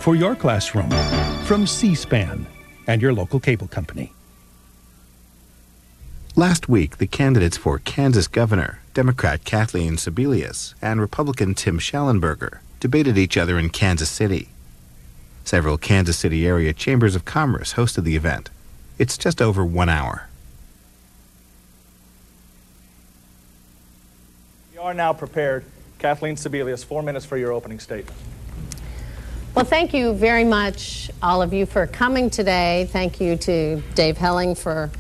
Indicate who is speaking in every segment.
Speaker 1: for your classroom from C-SPAN and your local cable company.
Speaker 2: Last week, the candidates for Kansas governor, Democrat Kathleen Sebelius and Republican Tim Shallenburger, debated each other in Kansas City. Several Kansas City area chambers of commerce hosted the event. It's just over 1 hour.
Speaker 3: We are now prepared. Kathleen Sebelius, 4 minutes for your opening statement.
Speaker 4: Well, thank you very much, all of you, for coming today. Thank you to Dave Helling for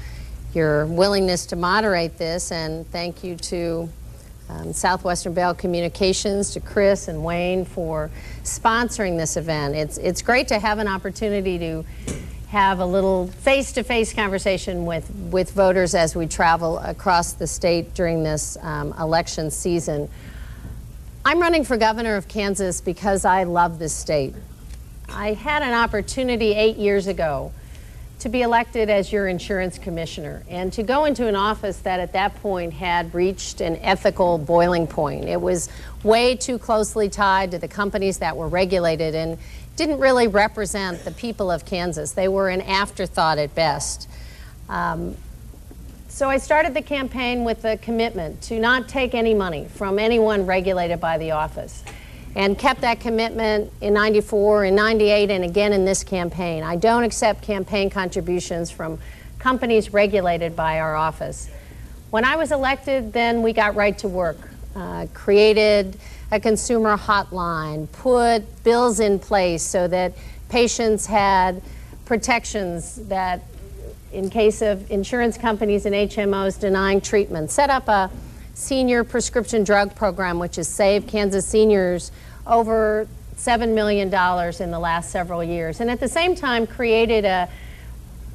Speaker 4: your willingness to moderate this, and thank you to Southwestern Bell Communications, to Chris and Wayne for sponsoring this event. It's great to have an opportunity to have a little face-to-face conversation with voters as we travel across the state during this election season. I'm running for governor of Kansas because I love this state. I had an opportunity 8 years ago to be elected as your insurance commissioner and to go into an office that at that point had reached an ethical boiling point. It was way too closely tied to the companies that were regulated and didn't really represent the people of Kansas. They were an afterthought at best. So I started the campaign with a commitment to not take any money from anyone regulated by the office, and kept that commitment in '94, in '98, and again in this campaign. I don't accept campaign contributions from companies regulated by our office. When I was elected, then we got right to work, created a consumer hotline, put bills in place so that patients had protections that in case of insurance companies and HMOs denying treatment, set up a senior prescription drug program which has saved Kansas seniors over $7 million in the last several years, and at the same time created a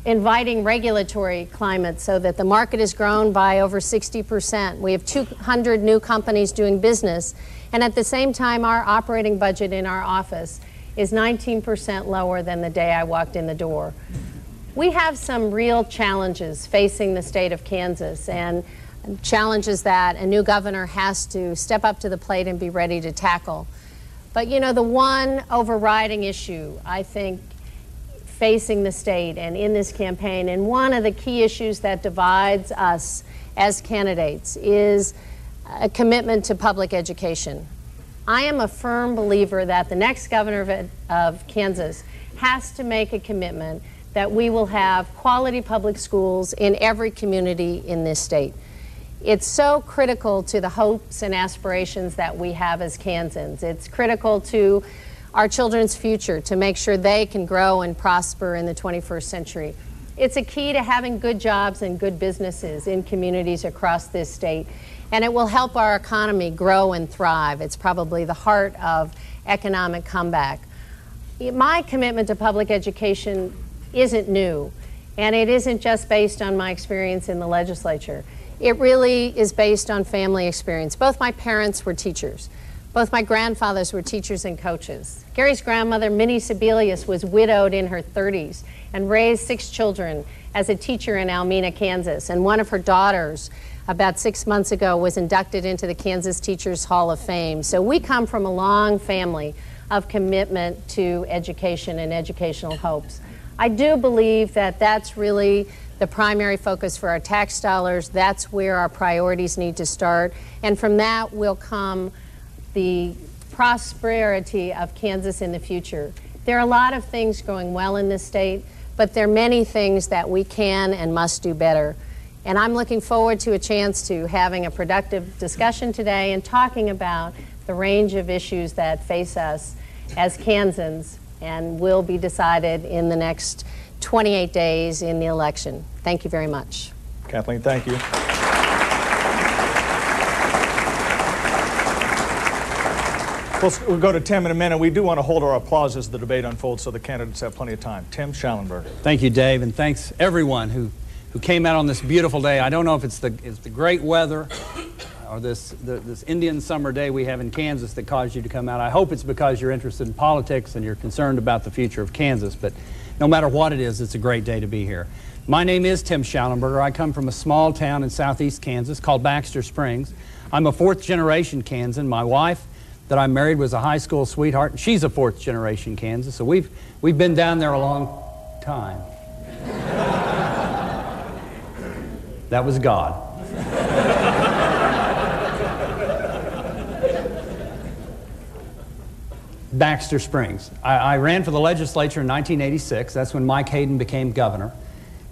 Speaker 4: inviting regulatory climate so that the market has grown by over 60%. We have 200 new companies doing business, and at the same time our operating budget in our office is 19% lower than the day I walked in the door. We have some real challenges facing the state of Kansas, and challenges that a new governor has to step up to the plate and be ready to tackle. But you know, the one overriding issue, I think, facing the state and in this campaign, and one of the key issues that divides us as candidates, is a commitment to public education. I am a firm believer that the next governor of Kansas has to make a commitment that we will have quality public schools in every community in this state. It's so critical to the hopes and aspirations that we have as Kansans. It's critical to our children's future to make sure they can grow and prosper in the 21st century. It's a key to having good jobs and good businesses in communities across this state, and it will help our economy grow and thrive. It's probably the heart of economic comeback. My commitment to public education isn't new, and it isn't just based on my experience in the legislature. It really is based on family experience. Both my parents were teachers. Both my grandfathers were teachers and coaches. Gary's grandmother, Minnie Sebelius, was widowed in her 30s and raised 6 children as a teacher in Almena, Kansas. And one of her daughters, about 6 months ago, was inducted into the Kansas Teachers Hall of Fame. So we come from a long family of commitment to education and educational hopes. I do believe that that's really the primary focus for our tax dollars. That's where our priorities need to start. And from that will come the prosperity of Kansas in the future. There are a lot of things going well in this state, but there are many things that we can and must do better. And I'm looking forward to a chance to having a productive discussion today and talking about the range of issues that face us as Kansans and will be decided in the next 28 days in the election. Thank you very much.
Speaker 3: Kathleen, thank you. We'll go to Tim in a minute. We do want to hold our applause as the debate unfolds so the candidates have plenty of time. Tim Shallenburger.
Speaker 5: Thank you, Dave, and thanks everyone who came out on this beautiful day. I don't know if it's the great weather or this Indian summer day we have in Kansas that caused you to come out. I hope it's because you're interested in politics and you're concerned about the future of Kansas, but no matter what it is, it's a great day to be here. My name is Tim Shallenburger. I come from a small town in southeast Kansas called Baxter Springs. I'm a 4th-generation Kansan. My wife that I married was a high school sweetheart, and she's a fourth-generation Kansas, so we've been down there a long time. That was God. Baxter Springs. I ran for the legislature in 1986. That's when Mike Hayden became governor.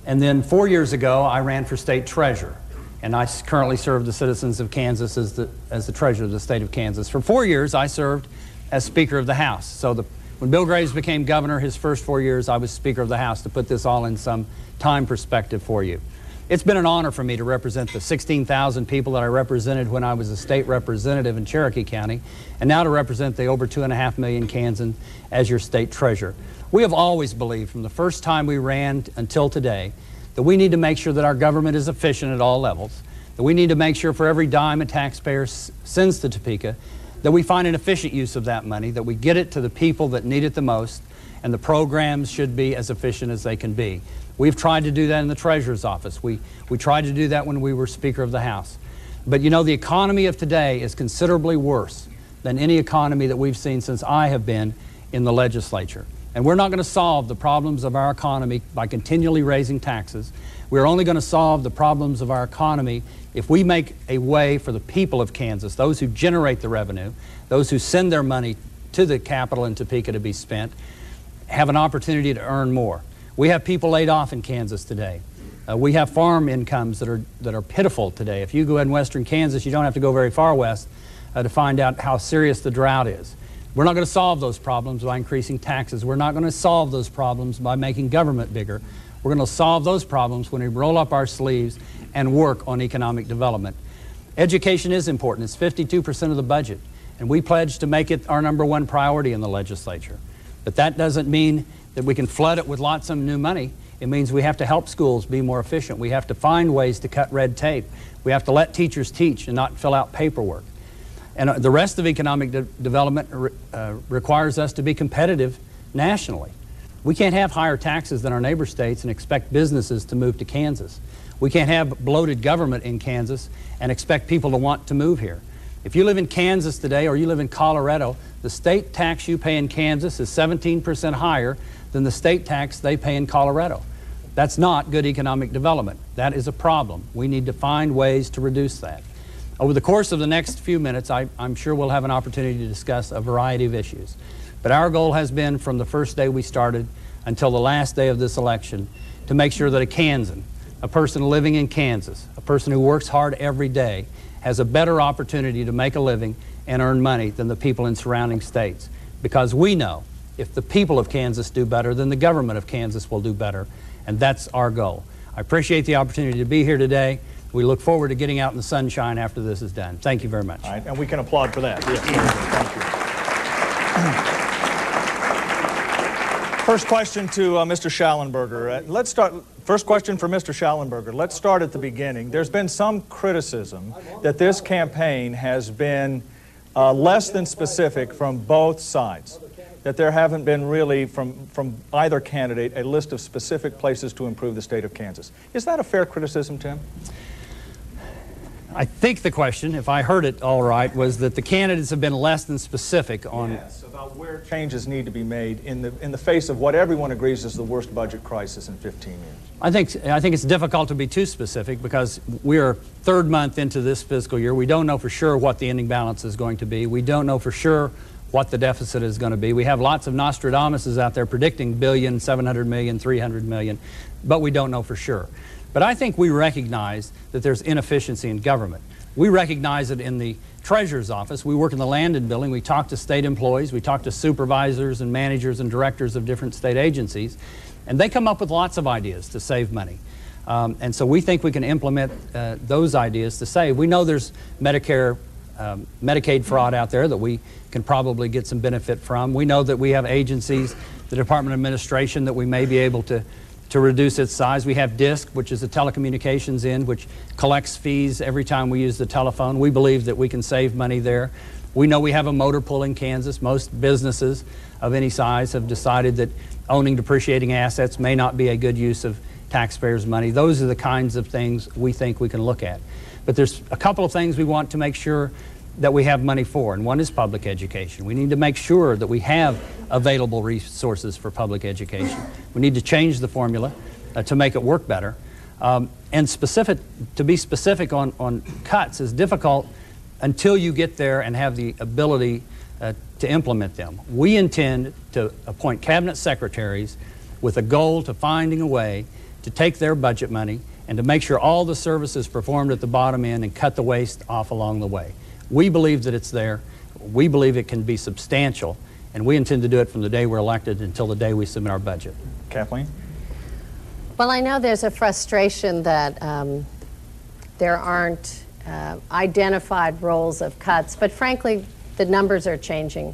Speaker 5: And then 4 years ago, I ran for state treasurer. And I currently serve the citizens of Kansas as the treasurer of the state of Kansas. For 4 years, I served as Speaker of the House. So when Bill Graves became governor, his first 4 years, I was Speaker of the House, to put this all in some time perspective for you. It's been an honor for me to represent the 16,000 people that I represented when I was a state representative in Cherokee County, and now to represent the over 2.5 million Kansans as your state treasurer. We have always believed from the first time we ran until today that we need to make sure that our government is efficient at all levels, that we need to make sure for every dime a taxpayer sends to Topeka, that we find an efficient use of that money, that we get it to the people that need it the most, and the programs should be as efficient as they can be. We've tried to do that in the Treasurer's office. We tried to do that when we were Speaker of the House. But you know, the economy of today is considerably worse than any economy that we've seen since I have been in the legislature. And we're not going to solve the problems of our economy by continually raising taxes. We're only going to solve the problems of our economy if we make a way for the people of Kansas, those who generate the revenue, those who send their money to the capital in Topeka to be spent, have an opportunity to earn more. We have people laid off in Kansas today. We have farm incomes that are pitiful today. If you go in western Kansas, you don't have to go very far west to find out how serious the drought is. We're not going to solve those problems by increasing taxes. We're not going to solve those problems by making government bigger. We're going to solve those problems when we roll up our sleeves and work on economic development. Education is important. It's 52% of the budget, and we pledge to make it our #1 priority in the legislature. But that doesn't mean that we can flood it with lots of new money. It means we have to help schools be more efficient. We have to find ways to cut red tape. We have to let teachers teach and not fill out paperwork. And the rest of economic development requires us to be competitive nationally. We can't have higher taxes than our neighbor states and expect businesses to move to Kansas. We can't have bloated government in Kansas and expect people to want to move here. If you live in Kansas today or you live in Colorado, the state tax you pay in Kansas is 17% higher than the state tax they pay in Colorado. That's not good economic development. That is a problem. We need to find ways to reduce that. Over the course of the next few minutes, I'm sure we'll have an opportunity to discuss a variety of issues. But our goal has been, from the first day we started until the last day of this election, to make sure that a Kansan, a person living in Kansas, a person who works hard every day, has a better opportunity to make a living and earn money than the people in surrounding states. Because we know if the people of Kansas do better, then the government of Kansas will do better. And that's our goal. I appreciate the opportunity to be here today. We look forward to getting out in the sunshine after this is done. Thank you very much.
Speaker 3: All right, and we can applaud for that. Yes. Thank you. First question to Mr. Shallenburger. Let's start. First question for Mr. Shallenburger. Let's start at the beginning. There's been some criticism that this campaign has been less than specific from both sides, that there haven't been really, from either candidate, a list of specific places to improve the state of Kansas. Is that a fair criticism, Tim?
Speaker 5: I think the question, if I heard it all right, was that the candidates have been less than specific on...
Speaker 3: Yes, about where changes need to be made in the face of what everyone agrees is the worst budget crisis in 15 years.
Speaker 5: I think it's difficult to be too specific because we are third month into this fiscal year. We don't know for sure what the ending balance is going to be. We don't know for sure what the deficit is going to be. We have lots of Nostradamuses out there predicting billion, 700 million, 300 million, but we don't know for sure. But I think we recognize that there's inefficiency in government. We recognize it in the Treasurer's office. We work in the land and building. We talk to state employees. We talk to supervisors and managers and directors of different state agencies. And they come up with lots of ideas to save money. And so we think we can implement those ideas to save. We know there's Medicaid fraud out there that we can probably get some benefit from. We know that we have agencies, the Department of Administration, that we may be able to reduce its size. We have DISC, which is a telecommunications end, which collects fees every time we use the telephone. We believe that we can save money there. We know we have a motor pool in Kansas. Most businesses of any size have decided that owning depreciating assets may not be a good use of taxpayers' money. Those are the kinds of things we think we can look at. But there's a couple of things we want to make sure that we have money for, and one is public education. We need to make sure that we have available resources for public education. We need to change the formula to make it work better. And to be specific on cuts is difficult until you get there and have the ability to implement them. We intend to appoint cabinet secretaries with a goal to finding a way to take their budget money and to make sure all the services performed at the bottom end and cut the waste off along the way. We believe that it's there. We believe it can be substantial, and we intend to do it from the day we're elected until the day we submit our budget.
Speaker 3: Kathleen?
Speaker 4: Well, I know there's a frustration that there aren't identified roles of cuts, but frankly, the numbers are changing.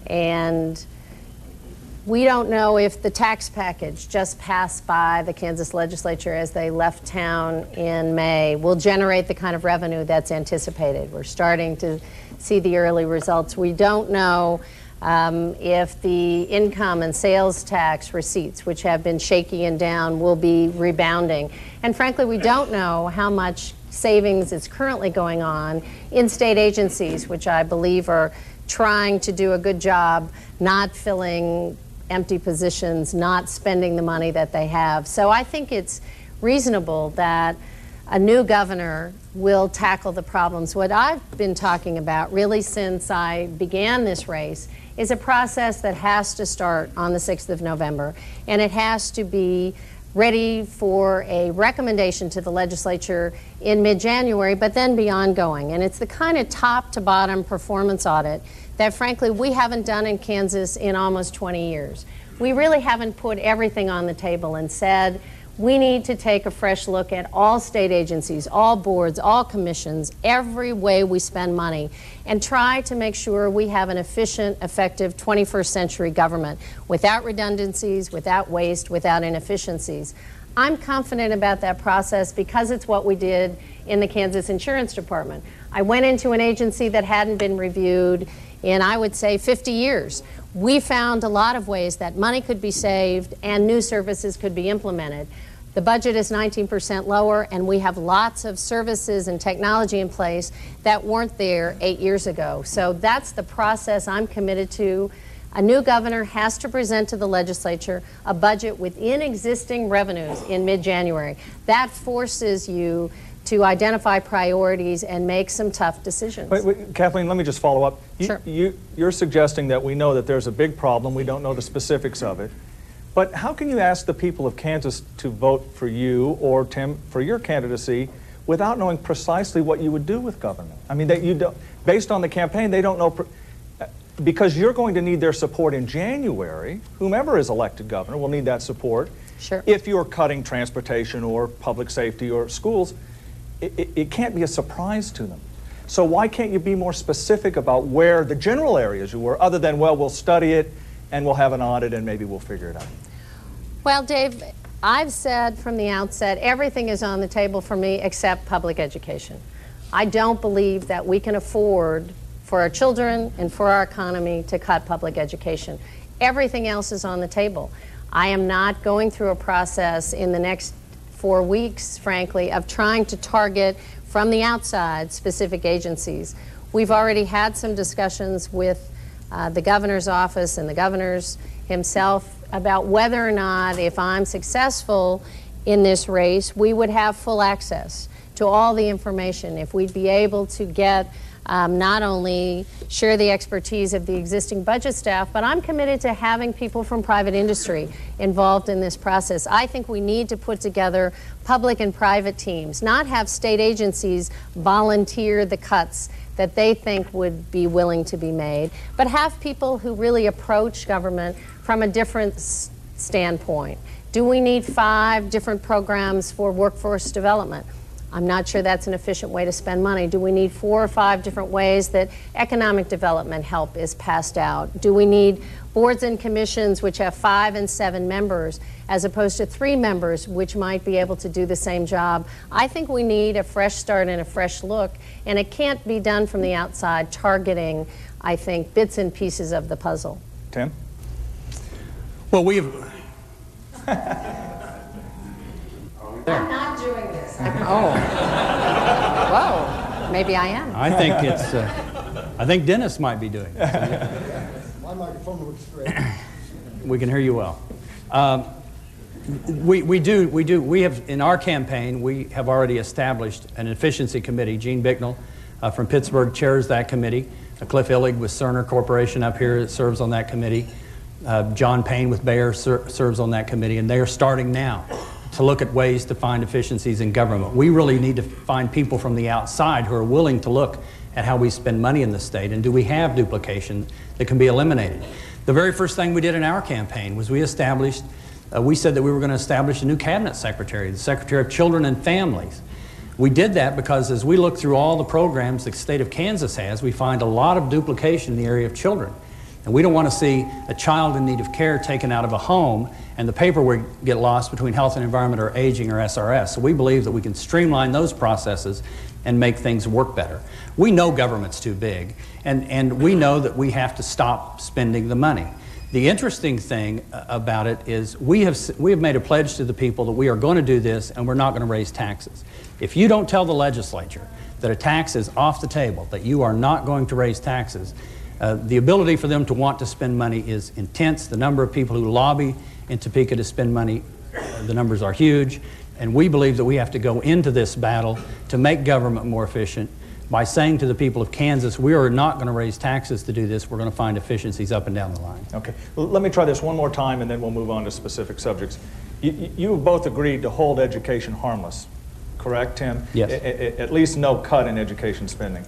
Speaker 4: And we don't know if the tax package just passed by the Kansas legislature as they left town in May will generate the kind of revenue that's anticipated. We're starting to see the early results. We don't know if the income and sales tax receipts, which have been shaky and down, will be rebounding. And frankly, we don't know how much savings is currently going on in state agencies, which I believe are trying to do a good job not filling empty positions, not spending the money that they have. So I think it's reasonable that a new governor will tackle the problems. What I've been talking about really since I began this race is a process that has to start on the 6th of November, and it has to be ready for a recommendation to the legislature in mid-January, but then be ongoing. And it's the kind of top-to-bottom performance audit that, frankly, we haven't done in Kansas in almost 20 years. We really haven't put everything on the table and said, we need to take a fresh look at all state agencies, all boards, all commissions, every way we spend money, and try to make sure we have an efficient, effective 21st century government without redundancies, without waste, without inefficiencies. I'm confident about that process because it's what we did in the Kansas Insurance Department. I went into an agency that hadn't been reviewed in, I would say, 50 years. We found a lot of ways that money could be saved and new services could be implemented. The budget is 19% lower, and we have lots of services and technology in place that weren't there 8 years ago. So that's the process I'm committed to. A new governor has to present to the legislature a budget within existing revenues in mid-January. That forces you to identify priorities and make some tough decisions.
Speaker 3: Wait, Kathleen, let me just follow up.
Speaker 4: Sure.
Speaker 3: You're suggesting that we know that there's a big problem, we don't know the specifics of it. But how can you ask the people of Kansas to vote for you or, Tim, for your candidacy without knowing precisely what you would do with government? I mean, based on the campaign, they don't know, because you're going to need their support in January. Whomever is elected governor will need that support.
Speaker 4: Sure.
Speaker 3: If you're cutting transportation or public safety or schools, it can't be a surprise to them. So why can't you be more specific about where the general areas you were, other than, well, we'll study it and we'll have an audit and maybe we'll figure it out?
Speaker 4: Well, Dave, I've said from the outset, everything is on the table for me except public education. I don't believe that we can afford for our children and for our economy to cut public education. Everything else is on the table. I am not going through a process in the next 4 weeks, frankly, of trying to target from the outside specific agencies. We've already had some discussions with the governor's office and the governor's himself about whether or not, if I'm successful in this race, we would have full access to all the information, if we'd be able to get not only share the expertise of the existing budget staff, but I'm committed to having people from private industry involved in this process. I think we need to put together public and private teams, not have state agencies volunteer the cuts that they think would be willing to be made, but have people who really approach government from a different standpoint. Do we need 5 different programs for workforce development? I'm not sure that's an efficient way to spend money. Do we need 4 or 5 different ways that economic development help is passed out? Do we need boards and commissions which have 5 and 7 members as opposed to 3 members which might be able to do the same job? I think we need a fresh start and a fresh look, and it can't be done from the outside targeting, I think, bits and pieces of the puzzle.
Speaker 3: Tim?
Speaker 5: Well, we've...
Speaker 4: I'm not doing this. Oh. Whoa. Maybe I am.
Speaker 5: I think it's I think Dennis might be doing it.
Speaker 6: My microphone works great.
Speaker 5: We can hear you well. We have, in our campaign, we have already established an efficiency committee. Gene Bicknell from Pittsburgh chairs that committee. Cliff Illig with Cerner Corporation up here serves on that committee. John Payne with Bayer serves on that committee, and they are starting now to look at ways to find efficiencies in government. We really need to find people from the outside who are willing to look at how we spend money in the state, and do we have duplication that can be eliminated. The very first thing we did in our campaign was we said that we were going to establish a new cabinet secretary, the Secretary of Children and Families. We did that because as we look through all the programs the state of Kansas has, we find a lot of duplication in the area of children. And we don't want to see a child in need of care taken out of a home and the paperwork get lost between health and environment or aging or SRS. So we believe that we can streamline those processes and make things work better. We know government's too big, and we know that we have to stop spending the money. The interesting thing about it is we have made a pledge to the people that we are going to do this and we're not going to raise taxes. If you don't tell the legislature that a tax is off the table, that you are not going to raise taxes, the ability for them to want to spend money is intense. The number of people who lobby in Topeka to spend money, the numbers are huge, and we believe that we have to go into this battle to make government more efficient by saying to the people of Kansas, we are not going to raise taxes to do this. We're going to find efficiencies up and down the line.
Speaker 3: Okay. Well, let me try this one more time, and then we'll move on to specific subjects. You have both agreed to hold education harmless, correct, Tim?
Speaker 5: Yes.
Speaker 3: At least no cut in education spending.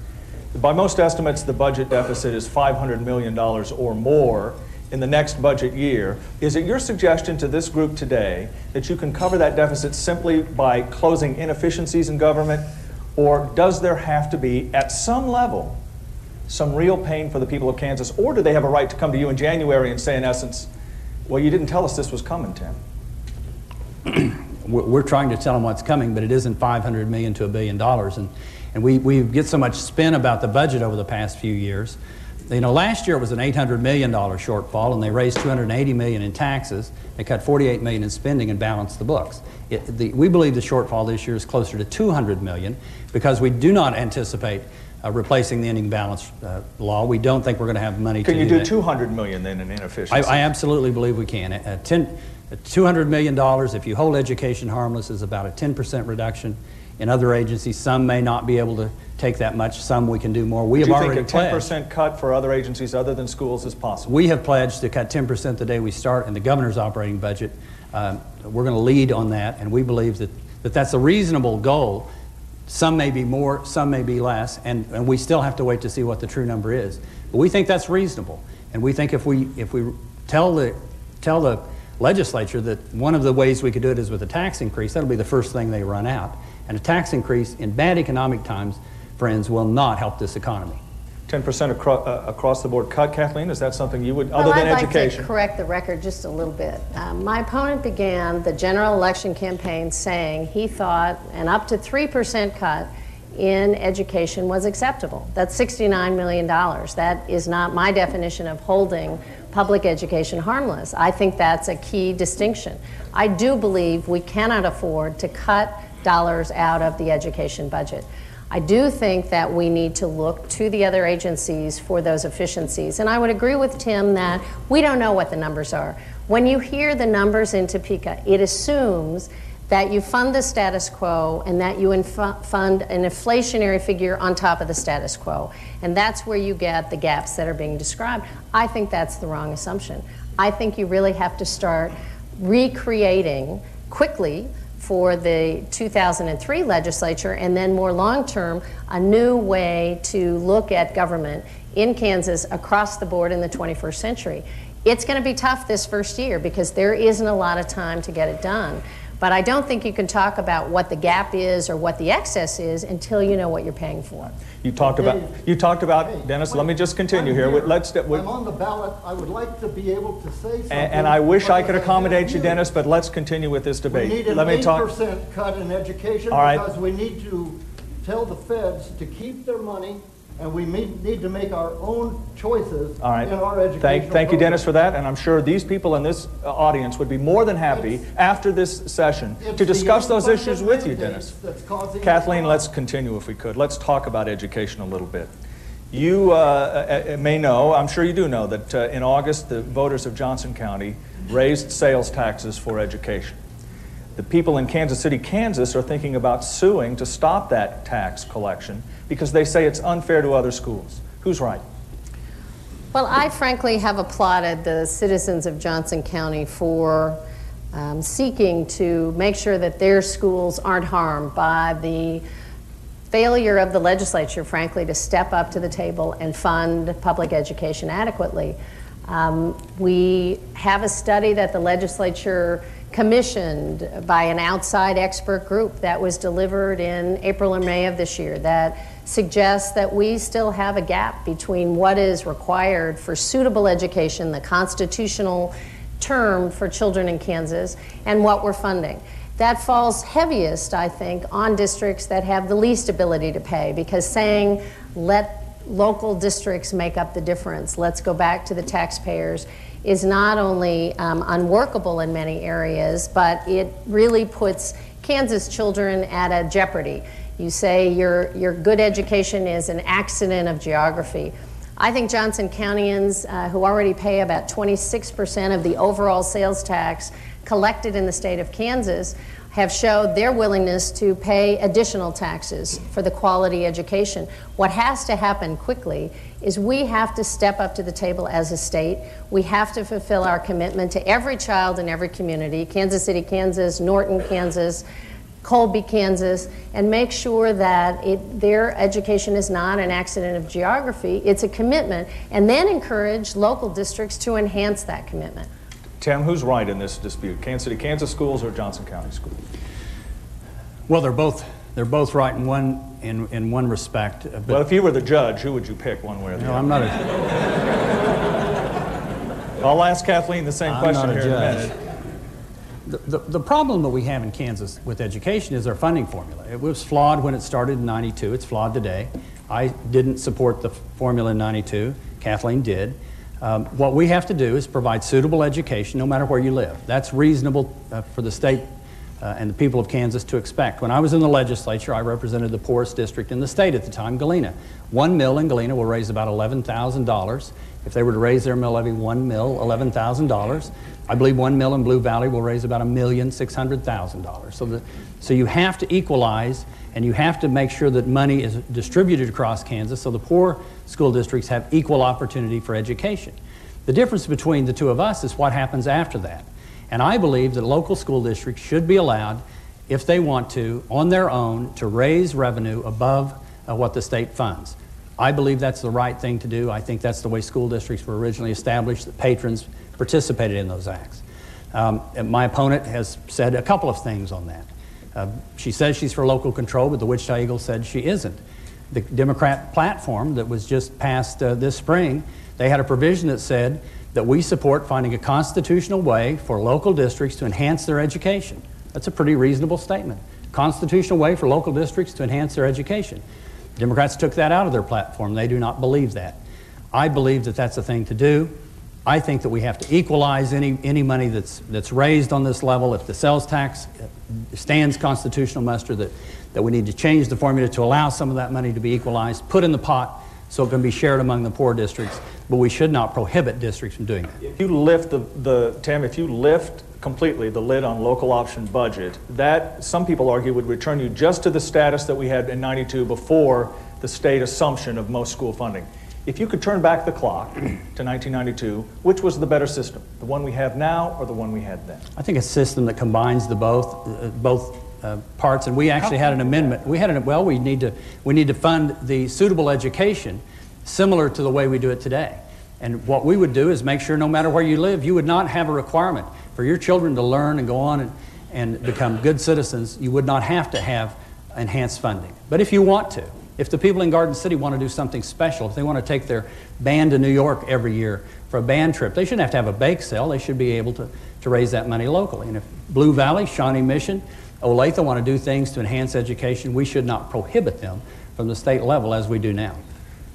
Speaker 3: By most estimates, the budget deficit is $500 million or more in the next budget year. Is it your suggestion to this group today that you can cover that deficit simply by closing inefficiencies in government, or does there have to be, at some level, some real pain for the people of Kansas, or do they have a right to come to you in January and say, in essence, well, you didn't tell us this was coming, Tim?
Speaker 5: We're trying to tell them what's coming, but it isn't $500 million to $1 billion. And we get so much spin about the budget over the past few years. You know, last year it was an $800 million shortfall, and they raised $280 million in taxes. They cut $48 million in spending and balanced the books. We believe the shortfall this year is closer to $200 million because we do not anticipate replacing the ending balance law. We don't think we're going to have money to do that.
Speaker 3: Can you do $200 million then in inefficiencies?
Speaker 5: I absolutely believe we can. $200 million, if you hold education harmless, is about a 10% reduction. In other agencies, some may not be able to take that much. Some we can do more. We have already pledged.
Speaker 3: Do you think a 10% cut for other agencies other than schools is possible?
Speaker 5: We have pledged to cut 10% the day we start in the governor's operating budget. We're going to lead on that, and we believe that that's a reasonable goal. Some may be more, some may be less, and we still have to wait to see what the true number is. But we think that's reasonable, and we think if we tell the legislature that one of the ways we could do it is with a tax increase, that'll be the first thing they run out. And a tax increase in bad economic times, friends, will not help this economy.
Speaker 3: 10% across the board cut, Kathleen? Is that something you would, other than education?
Speaker 4: I'd like to correct the record just a little bit. My opponent began the general election campaign saying he thought an up to 3% cut in education was acceptable. That's $69 million. That is not my definition of holding public education harmless. I think that's a key distinction. I do believe we cannot afford to cut dollars out of the education budget. I do think that we need to look to the other agencies for those efficiencies. And I would agree with Tim that we don't know what the numbers are. When you hear the numbers in Topeka, it assumes that you fund the status quo and that you fund an inflationary figure on top of the status quo. And that's where you get the gaps that are being described. I think that's the wrong assumption. I think you really have to start recreating quickly for the 2003 legislature, and then more long-term, a new way to look at government in Kansas across the board in the 21st century. It's going to be tough this first year because there isn't a lot of time to get it done. But I don't think you can talk about what the gap is or what the excess is until you know what you're paying for.
Speaker 3: You talked about, Dennis, let me just continue here.
Speaker 6: I'm on the ballot. I would like to be able to say something.
Speaker 3: And I wish I could accommodate you, Dennis, but let's continue with this debate.
Speaker 6: We need an 8% cut in education because we need to tell the feds to keep their money, and we need to make our own choices in our education.
Speaker 3: Thank you, Dennis, for that. And I'm sure these people in this audience would be more than happy after this session to discuss those issues with you, Dennis. Kathleen, let's continue if we could. Let's talk about education a little bit. You may know, I'm sure you do know, that in August the voters of Johnson County raised sales taxes for education. The people in Kansas City, Kansas are thinking about suing to stop that tax collection because they say it's unfair to other schools. Who's right?
Speaker 4: Well, I frankly have applauded the citizens of Johnson County for seeking to make sure that their schools aren't harmed by the failure of the legislature, frankly, to step up to the table and fund public education adequately. We have a study that the legislature commissioned by an outside expert group that was delivered in April and May of this year that suggests that we still have a gap between what is required for suitable education, the constitutional term for children in Kansas, and what we're funding. That falls heaviest, I think, on districts that have the least ability to pay, because saying, let local districts make up the difference, let's go back to the taxpayers, is not only unworkable in many areas, but it really puts Kansas children at a jeopardy. You say your good education is an accident of geography. I think Johnson Countyans, who already pay about 26% of the overall sales tax collected in the state of Kansas, have showed their willingness to pay additional taxes for the quality education. What has to happen quickly is we have to step up to the table as a state. We have to fulfill our commitment to every child in every community, Kansas City, Kansas, Norton, Kansas, Colby, Kansas, and make sure that their education is not an accident of geography, it's a commitment, and then encourage local districts to enhance that commitment.
Speaker 3: Tim, who's right in this dispute? Kansas City, Kansas schools or Johnson County schools?
Speaker 5: Well, they're both right in one respect.
Speaker 3: Well, if you were the judge, who would you pick one way or the other?
Speaker 5: No, I'm not
Speaker 3: I'll ask Kathleen the same question here in a minute.
Speaker 5: The problem that we have in Kansas with education is our funding formula. It was flawed when it started in '92. It's flawed today. I didn't support the formula in '92. Kathleen did. What we have to do is provide suitable education no matter where you live. That's reasonable for the state and the people of Kansas to expect. When I was in the legislature, I represented the poorest district in the state at the time, Galena. One mill in Galena will raise about $11,000. If they were to raise their mill levy, one mill, $11,000. I believe one mill in Blue Valley will raise about $1,600,000. So you have to equalize, and you have to make sure that money is distributed across Kansas so the poor school districts have equal opportunity for education. The difference between the two of us is what happens after that. And I believe that local school districts should be allowed, if they want to, on their own, to raise revenue above what the state funds. I believe that's the right thing to do. I think that's the way school districts were originally established. The patrons participated in those acts. My opponent has said a couple of things on that. She says she's for local control, but the Wichita Eagle said she isn't. The Democrat platform that was just passed this spring, they had a provision that said that we support finding a constitutional way for local districts to enhance their education. That's a pretty reasonable statement. Constitutional way for local districts to enhance their education. Democrats took that out of their platform. They do not believe that. I believe that that's the thing to do. I think that we have to equalize any money that's raised on this level. If the sales tax stands constitutional muster, that we need to change the formula to allow some of that money to be equalized, put in the pot so it can be shared among the poor districts, but we should not prohibit districts from doing that.
Speaker 3: If you lift Tim, if you lift completely the lid on local option budget, that, some people argue, would return you just to the status that we had in '92 before the state assumption of most school funding. If you could turn back the clock to 1992, which was the better system, the one we have now or the one we had then?
Speaker 5: I think a system that combines the both parts, and we actually had an amendment. We need to fund the suitable education similar to the way we do it today. And what we would do is make sure no matter where you live, you would not have a requirement for your children to learn and go on and become good citizens. You would not have to have enhanced funding. But if you want to, if the people in Garden City want to do something special, if they want to take their band to New York every year for a band trip, they shouldn't have to have a bake sale. They should be able to raise that money locally. And if Blue Valley, Shawnee Mission, Olathe want to do things to enhance education, we should not prohibit them from the state level as we do now.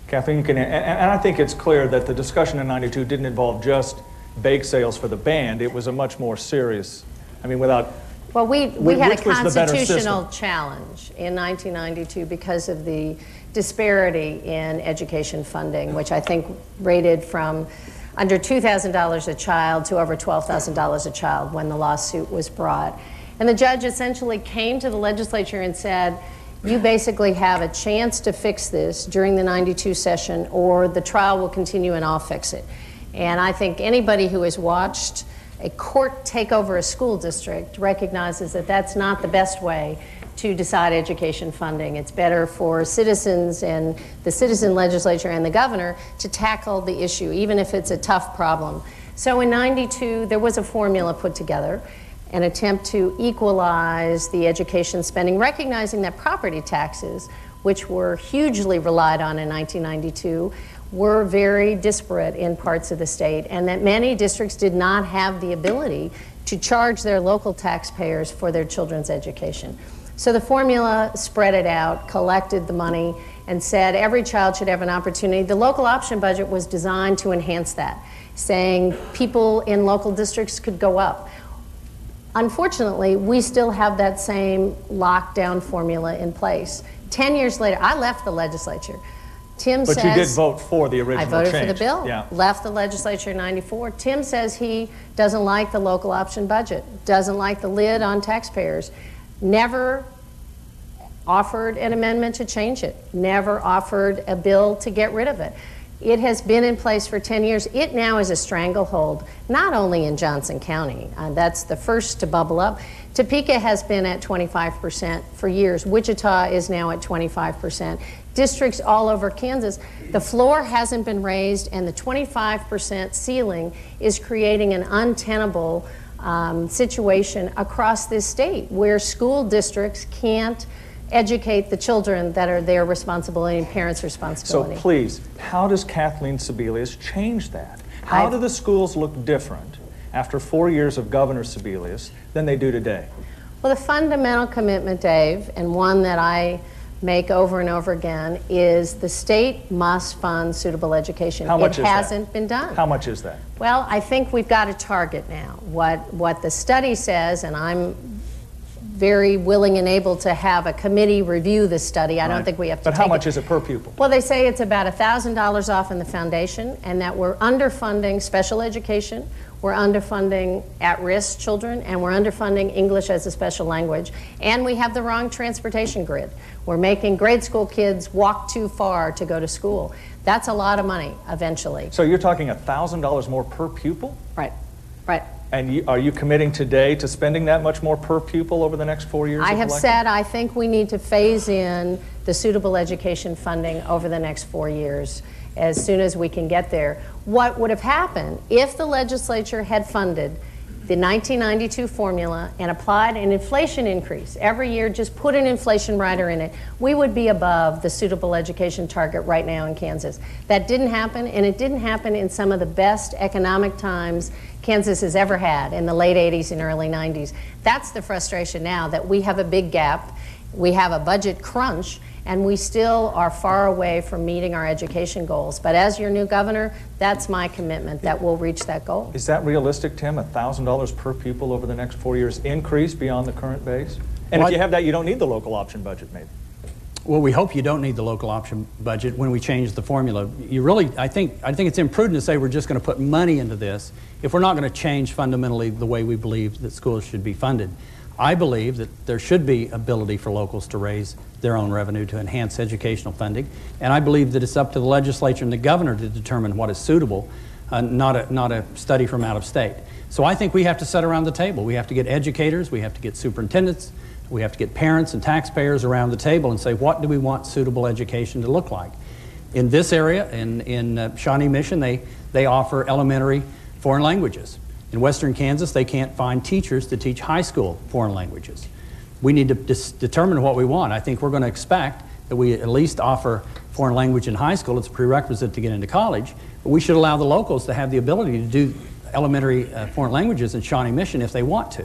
Speaker 3: Kathleen, you can, and I think it's clear that the discussion in '92 didn't involve just bake sales for the band. It was a much more serious, I mean, without
Speaker 4: Well, we had a
Speaker 3: Which was the better
Speaker 4: constitutional
Speaker 3: system?
Speaker 4: challenge in 1992 because of the disparity in education funding, which I think rated from under $2,000 a child to over $12,000 a child when the lawsuit was brought. And the judge essentially came to the legislature and said, you basically have a chance to fix this during the 92 session, or the trial will continue and I'll fix it. And I think anybody who has watched a court take over a school district recognizes that that's not the best way to decide education funding. It's better for citizens and the citizen legislature and the governor to tackle the issue, even if it's a tough problem. So in 92, there was a formula put together, an attempt to equalize the education spending, recognizing that property taxes, which were hugely relied on in 1992, were very disparate in parts of the state, and that many districts did not have the ability to charge their local taxpayers for their children's education. So the formula spread it out, collected the money, and said every child should have an opportunity. The local option budget was designed to enhance that, saying people in local districts could go up. Unfortunately, we still have that same lockdown formula in place. 10 years later, I left the legislature. Tim says...
Speaker 3: But you did vote for the original change.
Speaker 4: I voted for the bill,
Speaker 3: yeah.
Speaker 4: Left the legislature in 94. Tim says he doesn't like the local option budget, doesn't like the lid on taxpayers, never offered an amendment to change it, never offered a bill to get rid of it. It has been in place for 10 years. It now is a stranglehold, not only in Johnson County. That's the first to bubble up. Topeka has been at 25% for years. Wichita is now at 25%. Districts all over Kansas, the floor hasn't been raised, and the 25% ceiling is creating an untenable situation across this state where school districts can't educate the children that are their responsibility and parents' responsibility.
Speaker 3: So please, how does Kathleen Sebelius change that? How do the schools look different after 4 years of Governor Sebelius than they do today?
Speaker 4: Well, the fundamental commitment, Dave, and one that I make over and over again, is the state must fund suitable education.
Speaker 3: How much
Speaker 4: it hasn't been done.
Speaker 3: How much is that?
Speaker 4: Well, I think we've got a target now. What the study says, and I'm very willing and able to have a committee review the study. I don't think we have to
Speaker 3: But how much is it per pupil?
Speaker 4: Well, they say it's about $1,000 off in the foundation, and that we're underfunding special education, we're underfunding at-risk children, and we're underfunding English as a special language, and we have the wrong transportation grid. We're making grade school kids walk too far to go to school. That's a lot of money, eventually.
Speaker 3: So you're talking $1,000 more per pupil?
Speaker 4: Right, right.
Speaker 3: And are you committing today to spending that much more per pupil over the next 4 years?
Speaker 4: I have said I think we need to phase in the suitable education funding over the next 4 years as soon as we can get there. What would have happened if the legislature had funded the 1992 formula and applied an inflation increase every year, just put an inflation rider in it, we would be above the suitable education target right now in Kansas. That didn't happen, and it didn't happen in some of the best economic times Kansas has ever had in the late 80s and early 90s. That's the frustration now, that we have a big gap, we have a budget crunch, and we still are far away from meeting our education goals. But as your new governor, that's my commitment, that we'll reach that goal.
Speaker 3: Is that realistic, Tim? $1,000 per pupil over the next 4 years increase beyond the current base? And if you have that, you don't need the local option budget, maybe.
Speaker 5: Well, we hope you don't need the local option budget when we change the formula. You really, I think it's imprudent to say we're just going to put money into this if we're not going to change fundamentally the way we believe that schools should be funded. I believe that there should be ability for locals to raise their own revenue to enhance educational funding, and I believe that it's up to the legislature and the governor to determine what is suitable, not a study from out of state. So I think we have to sit around the table. We have to get educators, we have to get superintendents, we have to get parents and taxpayers around the table and say, what do we want suitable education to look like? In this area, in Shawnee Mission, they offer elementary foreign languages. In Western Kansas, they can't find teachers to teach high school foreign languages. We need to determine what we want. I think we're going to expect that we at least offer foreign language in high school. It's a prerequisite to get into college. But we should allow the locals to have the ability to do elementary foreign languages in Shawnee Mission if they want to.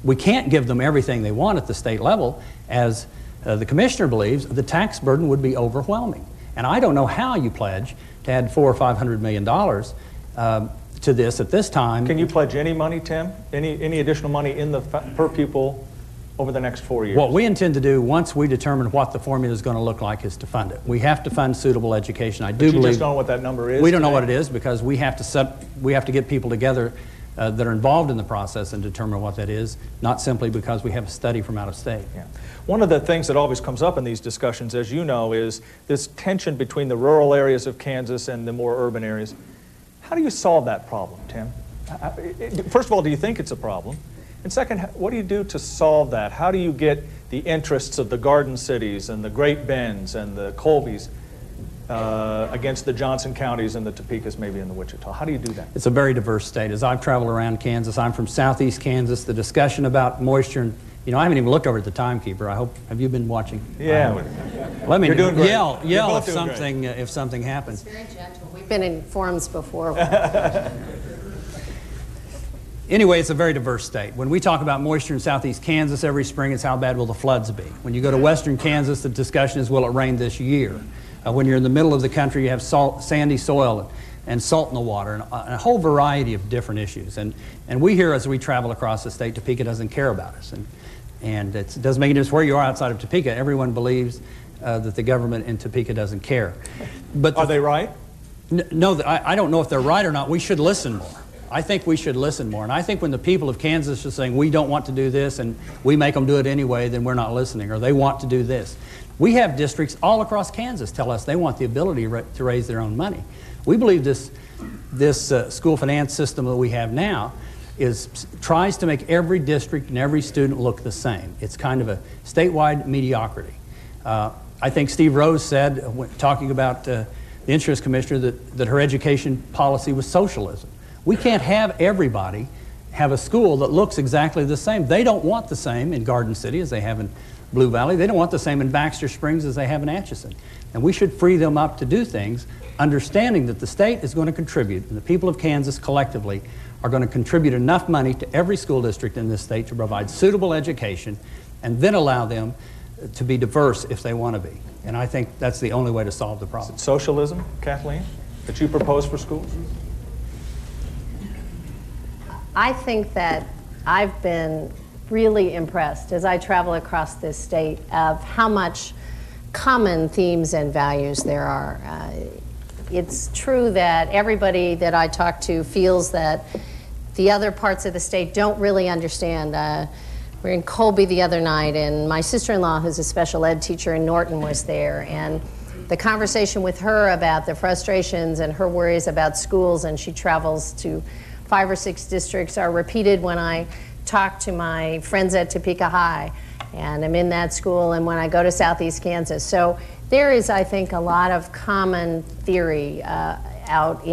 Speaker 5: We can't give them everything they want at the state level. As the commissioner believes, the tax burden would be overwhelming. And I don't know how you pledge to add $400 or $500 million to this at this time.
Speaker 3: Can you pledge any money, Tim? Any additional money in the per pupil over the next 4 years?
Speaker 5: What we intend to do once we determine what the formula is going to look like is to fund it. We have to fund suitable education. I do believe.
Speaker 3: You just don't know what that number is?
Speaker 5: We don't know what it is because we have to get people together that are involved in the process and determine what that is, not simply because we have a study from out of state.
Speaker 3: Yeah. One of the things that always comes up in these discussions, as you know, is this tension between the rural areas of Kansas and the more urban areas. How do you solve that problem, Tim? First of all, do you think it's a problem? And second, what do you do to solve that? How do you get the interests of the Garden Cities and the Great Bends and the Colbys against the Johnson counties and the Topekas, maybe in the Wichita? How do you do that?
Speaker 5: It's a very diverse state. As I've traveled around Kansas, I'm from southeast Kansas. The discussion about moisture, and I haven't even looked over at the timekeeper. Have you been watching?
Speaker 3: Yeah.
Speaker 5: Let me
Speaker 3: You're doing great.
Speaker 5: yell if something happens.
Speaker 4: It's very gentle. We've been in forums before.
Speaker 5: Anyway, it's a very diverse state. When we talk about moisture in southeast Kansas every spring, it's how bad will the floods be. When you go to western Kansas, the discussion is will it rain this year. When you're in the middle of the country, you have sandy soil and salt in the water and a whole variety of different issues. And we hear as we travel across the state, Topeka doesn't care about us. And it doesn't make any difference where you are outside of Topeka. Everyone believes that the government in Topeka doesn't care. But
Speaker 3: are they right?
Speaker 5: No, I don't know if they're right or not. We should listen more. I think we should listen more. And I think when the people of Kansas are saying we don't want to do this and we make them do it anyway, then we're not listening, or they want to do this. We have districts all across Kansas tell us they want the ability to raise their own money. We believe this school finance system that we have now tries to make every district and every student look the same. It's kind of a statewide mediocrity. I think Steve Rose said, talking about the insurance commissioner, that her education policy was socialism. We can't have everybody have a school that looks exactly the same. They don't want the same in Garden City as they have in Blue Valley. They don't want the same in Baxter Springs as they have in Atchison. And we should free them up to do things, understanding that the state is going to contribute, and the people of Kansas collectively are going to contribute enough money to every school district in this state to provide suitable education, and then allow them to be diverse if they want to be. And I think that's the only way to solve the problem.
Speaker 3: Is it socialism, Kathleen, that you propose for schools?
Speaker 4: I think that I've been really impressed as I travel across this state of how much common themes and values there are. It's true that everybody that I talk to feels that the other parts of the state don't really understand. We were in Colby the other night, and my sister-in-law, who's a special ed teacher in Norton, was there, and the conversation with her about the frustrations and her worries about schools, and she travels to 5 or 6 districts, are repeated when I talk to my friends at Topeka High, and I'm in that school, and when I go to southeast Kansas. So there is, I think, a lot of common theory out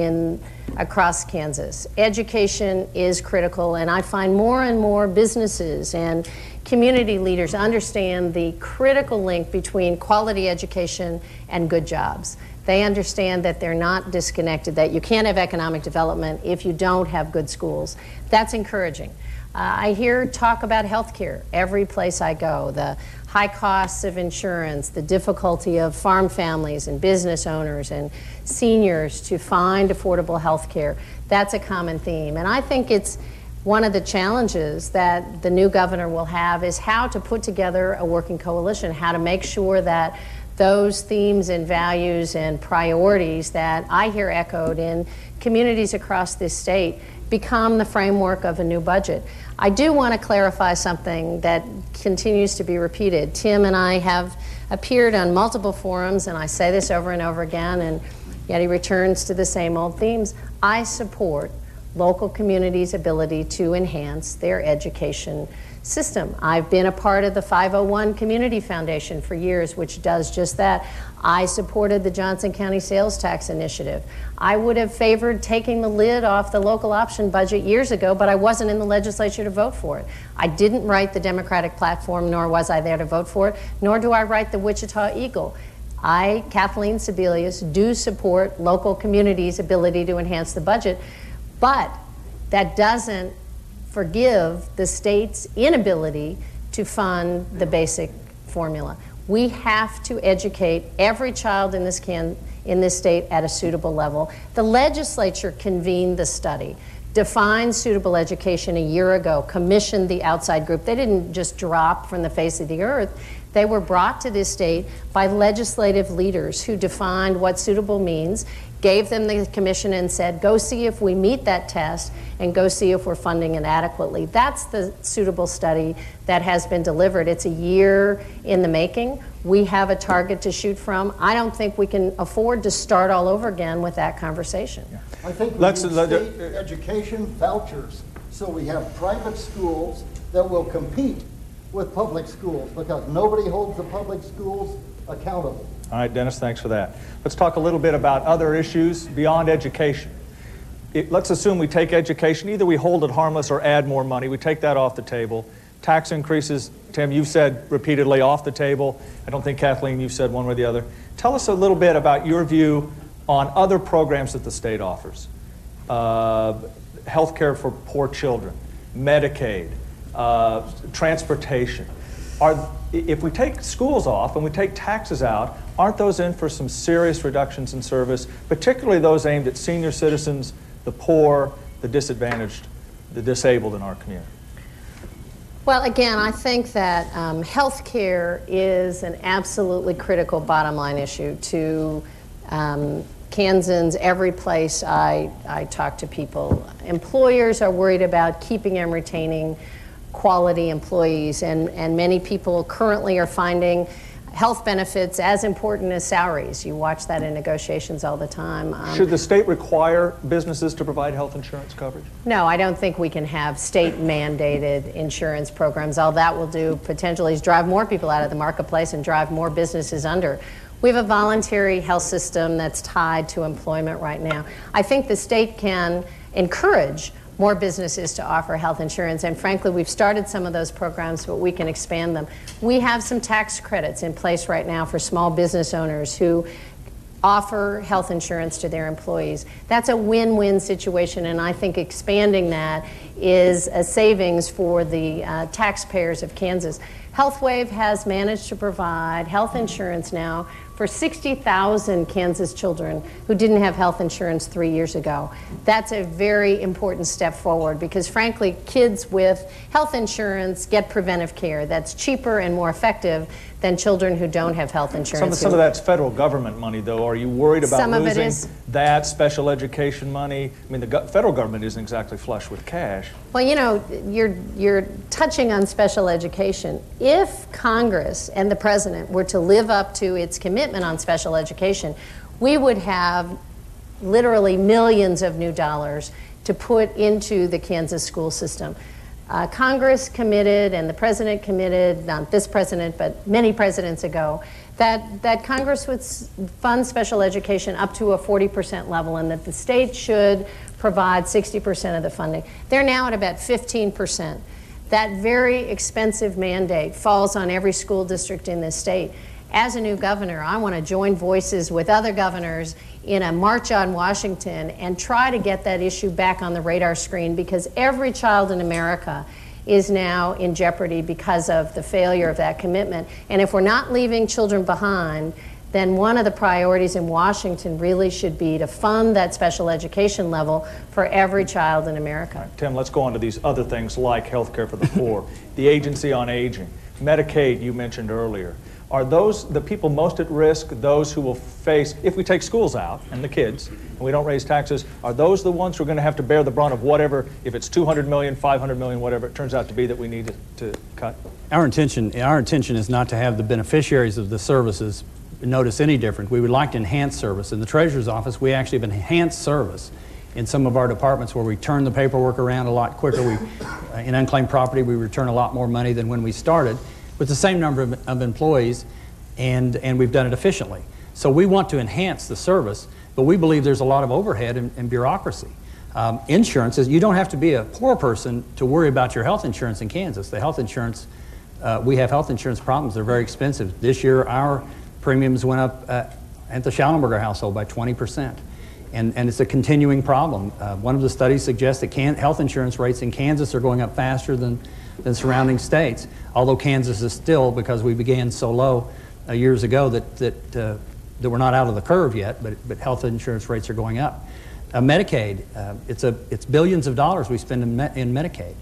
Speaker 4: across Kansas. Education is critical, and I find more and more businesses and community leaders understand the critical link between quality education and good jobs. They understand that they're not disconnected, that you can't have economic development if you don't have good schools. That's encouraging. I hear talk about health care every place I go, the high costs of insurance, the difficulty of farm families and business owners and seniors to find affordable health care. That's a common theme. And I think it's one of the challenges that the new governor will have is how to put together a working coalition, how to make sure that those themes and values and priorities that I hear echoed in communities across this state become the framework of a new budget. I do want to clarify something that continues to be repeated. Tim and I have appeared on multiple forums, and I say this over and over again, and yet he returns to the same old themes. I support local communities' ability to enhance their education system. I've been a part of the 501 Community Foundation for years, which does just that. I supported the Johnson County Sales Tax Initiative. I would have favored taking the lid off the local option budget years ago, but I wasn't in the legislature to vote for it. I didn't write the Democratic platform, nor was I there to vote for it, nor do I write the Wichita Eagle. I, Kathleen Sebelius, do support local communities' ability to enhance the budget, but that doesn't forgive the state's inability to fund the basic formula. We have to educate every child in in this state at a suitable level. The legislature convened the study, defined suitable education a year ago, commissioned the outside group. They didn't just drop from the face of the earth. They were brought to this state by legislative leaders who defined what suitable means, gave them the commission and said, go see if we meet that test and go see if we're funding it adequately. That's the suitable study that has been delivered. It's a year in the making. We have a target to shoot from. I don't think we can afford to start all over again with that conversation.
Speaker 6: Yeah. I think we need state education vouchers, so we have private schools that will compete with public schools, because nobody holds the public schools accountable.
Speaker 3: All right, Dennis, thanks for that. Let's talk a little bit about other issues beyond education. Let's assume we take education, either we hold it harmless or add more money. We take that off the table. Tax increases, Tim, you've said repeatedly off the table. I don't think, Kathleen, you've said one way or the other. Tell us a little bit about your view on other programs that the state offers. Health care for poor children, Medicaid, transportation. If we take schools off and we take taxes out, aren't those in for some serious reductions in service, particularly those aimed at senior citizens, the poor, the disadvantaged, the disabled in our community?
Speaker 4: Well, again, I think that health care is an absolutely critical bottom line issue to Kansans. Every place I talk to people, employers are worried about keeping and retaining quality employees, and many people currently are finding health benefits as important as salaries. You watch that in negotiations all the time.
Speaker 3: Should the state require businesses to provide health insurance coverage?
Speaker 4: No, I don't think we can have state-mandated insurance programs. All that will do potentially is drive more people out of the marketplace and drive more businesses under. We have a voluntary health system that's tied to employment right now. I think the state can encourage more businesses to offer health insurance, and frankly, we've started some of those programs, but we can expand them. We have some tax credits in place right now for small business owners who offer health insurance to their employees. That's a win-win situation, and I think expanding that is a savings for the taxpayers of Kansas. HealthWave has managed to provide health insurance now for 60,000 Kansas children who didn't have health insurance 3 years ago. That's a very important step forward because, frankly, kids with health insurance get preventive care that's cheaper and more effective than children who don't have health insurance.
Speaker 3: Some of that's federal government money, though. Are you worried about losing that special education money? I mean, the federal government isn't exactly flush with cash.
Speaker 4: Well, you know, you're touching on special education. If Congress and the President were to live up to its commitment on special education, we would have literally millions of new dollars to put into the Kansas school system. Congress committed and the President committed, not this President, but many presidents ago, that Congress would fund special education up to a 40% level and that the state should provide 60% of the funding. They're now at about 15%. That very expensive mandate falls on every school district in this state. As a new governor, I want to join voices with other governors in a march on Washington and try to get that issue back on the radar screen because every child in America is now in jeopardy because of the failure of that commitment. And if we're not leaving children behind, then one of the priorities in Washington really should be to fund that special education level for every child in America.
Speaker 3: Right, Tim, let's go on to these other things like health care for the poor, the Agency on Aging, Medicaid you mentioned earlier. Are those the people most at risk, those who will face, if we take schools out and the kids, and we don't raise taxes, are those the ones who are going to have to bear the brunt of whatever, if it's 200 million, 500 million, whatever it turns out to be that we need to cut?
Speaker 5: Our intention is not to have the beneficiaries of the services notice any different. We would like to enhance service. In the Treasurer's Office, we actually have enhanced service in some of our departments where we turn the paperwork around a lot quicker. In unclaimed property, we return a lot more money than when we started, with the same number of employees, and we've done it efficiently. So we want to enhance the service, but we believe there's a lot of overhead and bureaucracy. Insurance is, you don't have to be a poor person to worry about your health insurance in Kansas. The health insurance, we have health insurance problems. They're very expensive. This year, our premiums went up at the Shallenburger household by 20%. And it's a continuing problem. One of the studies suggests that health insurance rates in Kansas are going up faster than surrounding states, although Kansas is still, because we began so low years ago, that that we're not out of the curve yet, but health insurance rates are going up. Medicaid, it's billions of dollars we spend in Medicaid.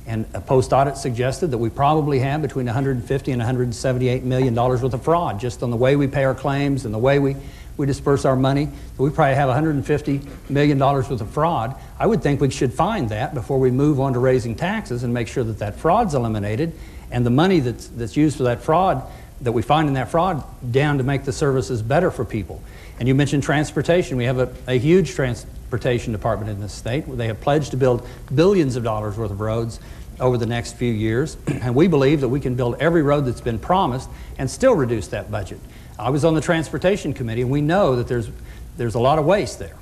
Speaker 5: And a post-audit suggested that we probably have between $150 and $178 million worth of fraud just on the way we pay our claims and the way we disperse our money. So we probably have $150 million worth of fraud. I would think we should find that before we move on to raising taxes and make sure that that fraud's eliminated and the money that's used for that fraud, that we find in that fraud, down to make the services better for people. And you mentioned transportation. We have a huge transportation department in this state. They have pledged to build billions of dollars worth of roads over the next few years, and we believe that we can build every road that's been promised and still reduce that budget. I was on the Transportation Committee, and we know that there's a lot of waste there.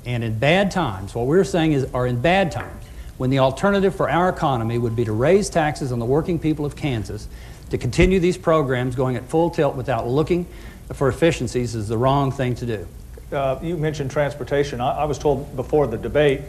Speaker 5: And in bad times, what we're saying is, in bad times, when the alternative for our economy would be to raise taxes on the working people of Kansas, to continue these programs going at full tilt without looking for efficiencies is the wrong thing to do.
Speaker 3: You mentioned transportation. I was told before the debate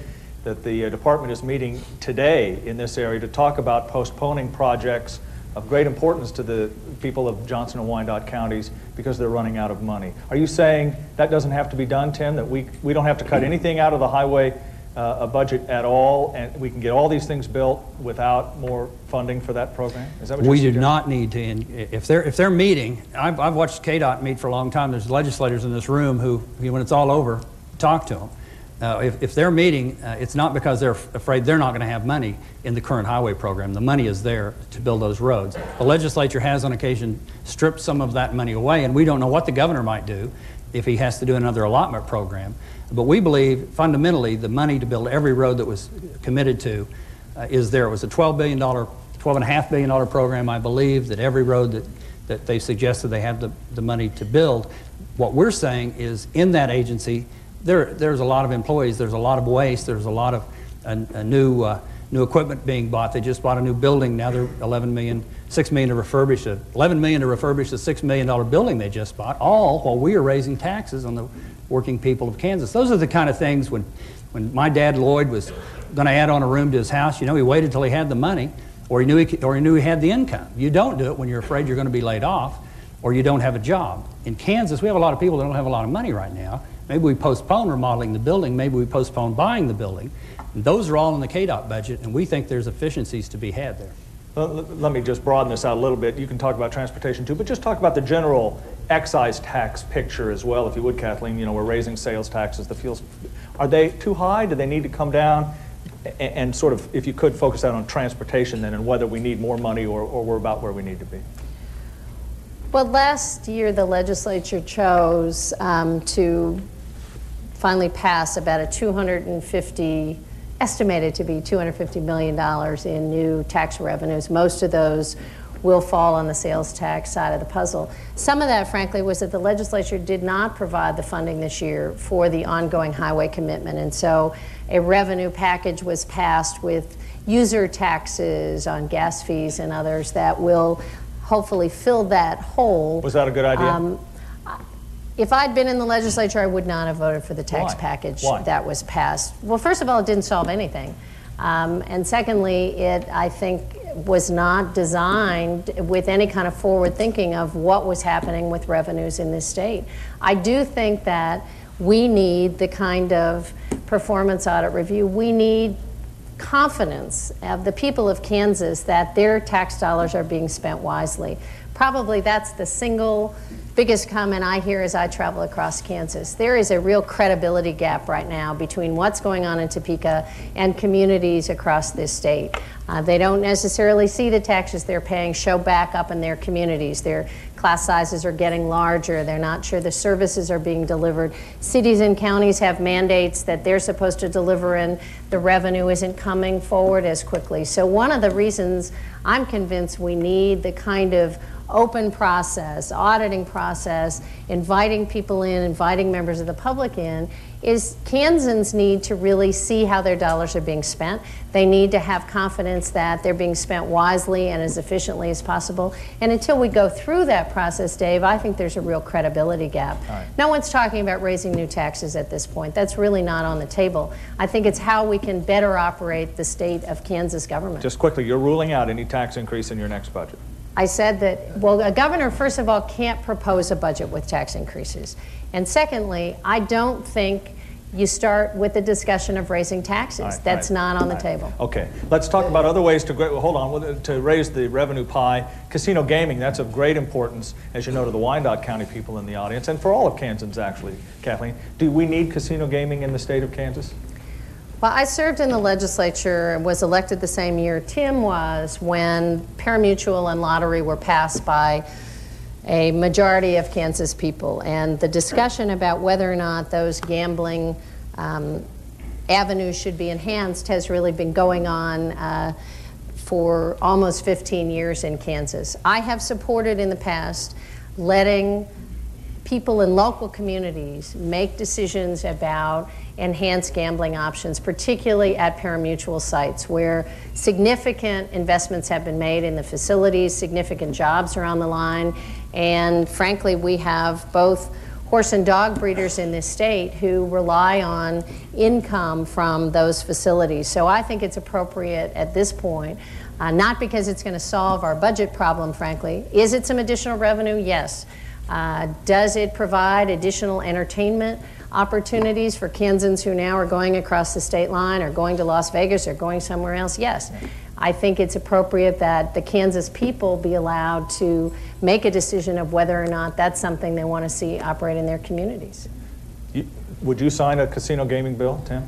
Speaker 3: that the department is meeting today in this area to talk about postponing projects of great importance to the people of Johnson and Wyandotte counties because they're running out of money. Are you saying that doesn't have to be done, Tim, that we don't have to cut anything out of the highway budget at all, and we can get all these things built without more funding for that program? Is that what you're suggesting?
Speaker 5: We do not need to. If they're meeting, I've watched KDOT meet for a long time. There's legislators in this room who, when it's all over, talk to them. If they're meeting, it's not because they're afraid they're not going to have money in the current highway program. The money is there to build those roads. The legislature has on occasion stripped some of that money away, and we don't know what the governor might do if he has to do another allotment program. But we believe fundamentally the money to build every road that was committed to is there. It was a $12.5 billion program, I believe, that every road that they suggested they have the money to build. What we're saying is in that agency, there's a lot of employees, there's a lot of waste, there's a lot of new equipment being bought. They just bought a new building. Now they're $6 million to refurbish $11 million to refurbish the $6 million building they just bought, all while we are raising taxes on the working people of Kansas. Those are the kind of things when my dad Lloyd was going to add on a room to his house, he waited till he had the money, or he knew he had the income. You don't do it when you're afraid you're going to be laid off or you don't have a job. In Kansas, we have a lot of people that don't have a lot of money right now. Maybe we postpone remodeling the building, maybe we postpone buying the building. And those are all in the KDOT budget, and we think there's efficiencies to be had there.
Speaker 3: Let me just broaden this out a little bit. You can talk about transportation too, but just talk about the general excise tax picture as well, if you would, Kathleen. We're raising sales taxes, the fuels. Are they too high? Do they need to come down? And sort of, if you could, focus out on transportation then and whether we need more money or we're about where we need to be.
Speaker 4: Well, last year the legislature chose to finally pass about estimated to be $250 million in new tax revenues. Most of those will fall on the sales tax side of the puzzle. Some of that, frankly, was that the legislature did not provide the funding this year for the ongoing highway commitment, and so a revenue package was passed with user taxes on gas fees and others that will hopefully fill that hole.
Speaker 3: Was that a good idea?
Speaker 4: If I'd been in the legislature, I would not have voted for the tax package that was passed. Well, first of all, it didn't solve anything. And secondly, it, I think, was not designed with any kind of forward thinking of what was happening with revenues in this state. I do think that we need the kind of performance audit review. We need confidence of the people of Kansas that their tax dollars are being spent wisely. Probably that's the single biggest comment I hear as I travel across Kansas. There is a real credibility gap right now between what's going on in Topeka and communities across this state. They don't necessarily see the taxes they're paying show back up in their communities. Their class sizes are getting larger. They're not sure the services are being delivered. Cities and counties have mandates that they're supposed to deliver and the revenue isn't coming forward as quickly. So one of the reasons I'm convinced we need the kind of open process, auditing process, inviting people in, inviting members of the public in, is Kansans need to really see how their dollars are being spent. They need to have confidence that they're being spent wisely and as efficiently as possible. And until we go through that process, Dave, I think there's a real credibility gap. Right. No one's talking about raising new taxes at this point. That's really not on the table. I think it's how we can better operate the state of Kansas government.
Speaker 3: Just quickly, you're ruling out any tax increase in your next budget?
Speaker 4: I said that, well, a governor, first of all, can't propose a budget with tax increases. And secondly, I don't think you start with the discussion of raising taxes. That's not on the table.
Speaker 3: Okay, let's talk about other ways to, hold on, to raise the revenue pie. Casino gaming, that's of great importance, as you know, to the Wyandotte County people in the audience, and for all of Kansans, actually, Kathleen. Do we need casino gaming in the state of Kansas?
Speaker 4: Well, I served in the legislature and was elected the same year Tim was when parimutuel and lottery were passed by a majority of Kansas people. And the discussion about whether or not those gambling avenues should be enhanced has really been going on for almost 15 years in Kansas. I have supported in the past letting people in local communities make decisions about enhanced gambling options, particularly at parimutuel sites where significant investments have been made in the facilities, significant jobs are on the line, and frankly, we have both horse and dog breeders in this state who rely on income from those facilities. So I think it's appropriate at this point, not because it's going to solve our budget problem, frankly. Is it some additional revenue? Yes. Does it provide additional entertainment opportunities for Kansans who now are going across the state line or going to Las Vegas or going somewhere else? Yes. I think it's appropriate that the Kansas people be allowed to make a decision of whether or not that's something they want to see operate in their communities.
Speaker 3: Would you sign a casino gaming bill, Tim?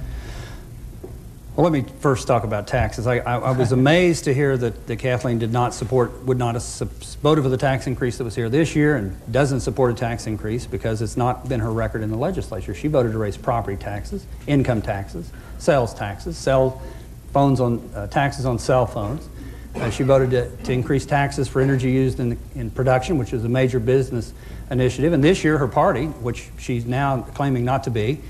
Speaker 5: Well, let me first talk about taxes. I was amazed to hear that Kathleen would not have voted for the tax increase that was here this year and doesn't support a tax increase because it's not been her record in the legislature. She voted to raise property taxes, income taxes, sales taxes, taxes on cell phones. She voted to increase taxes for energy used in production, which is a major business initiative. And this year, her party, which she's now claiming not to be,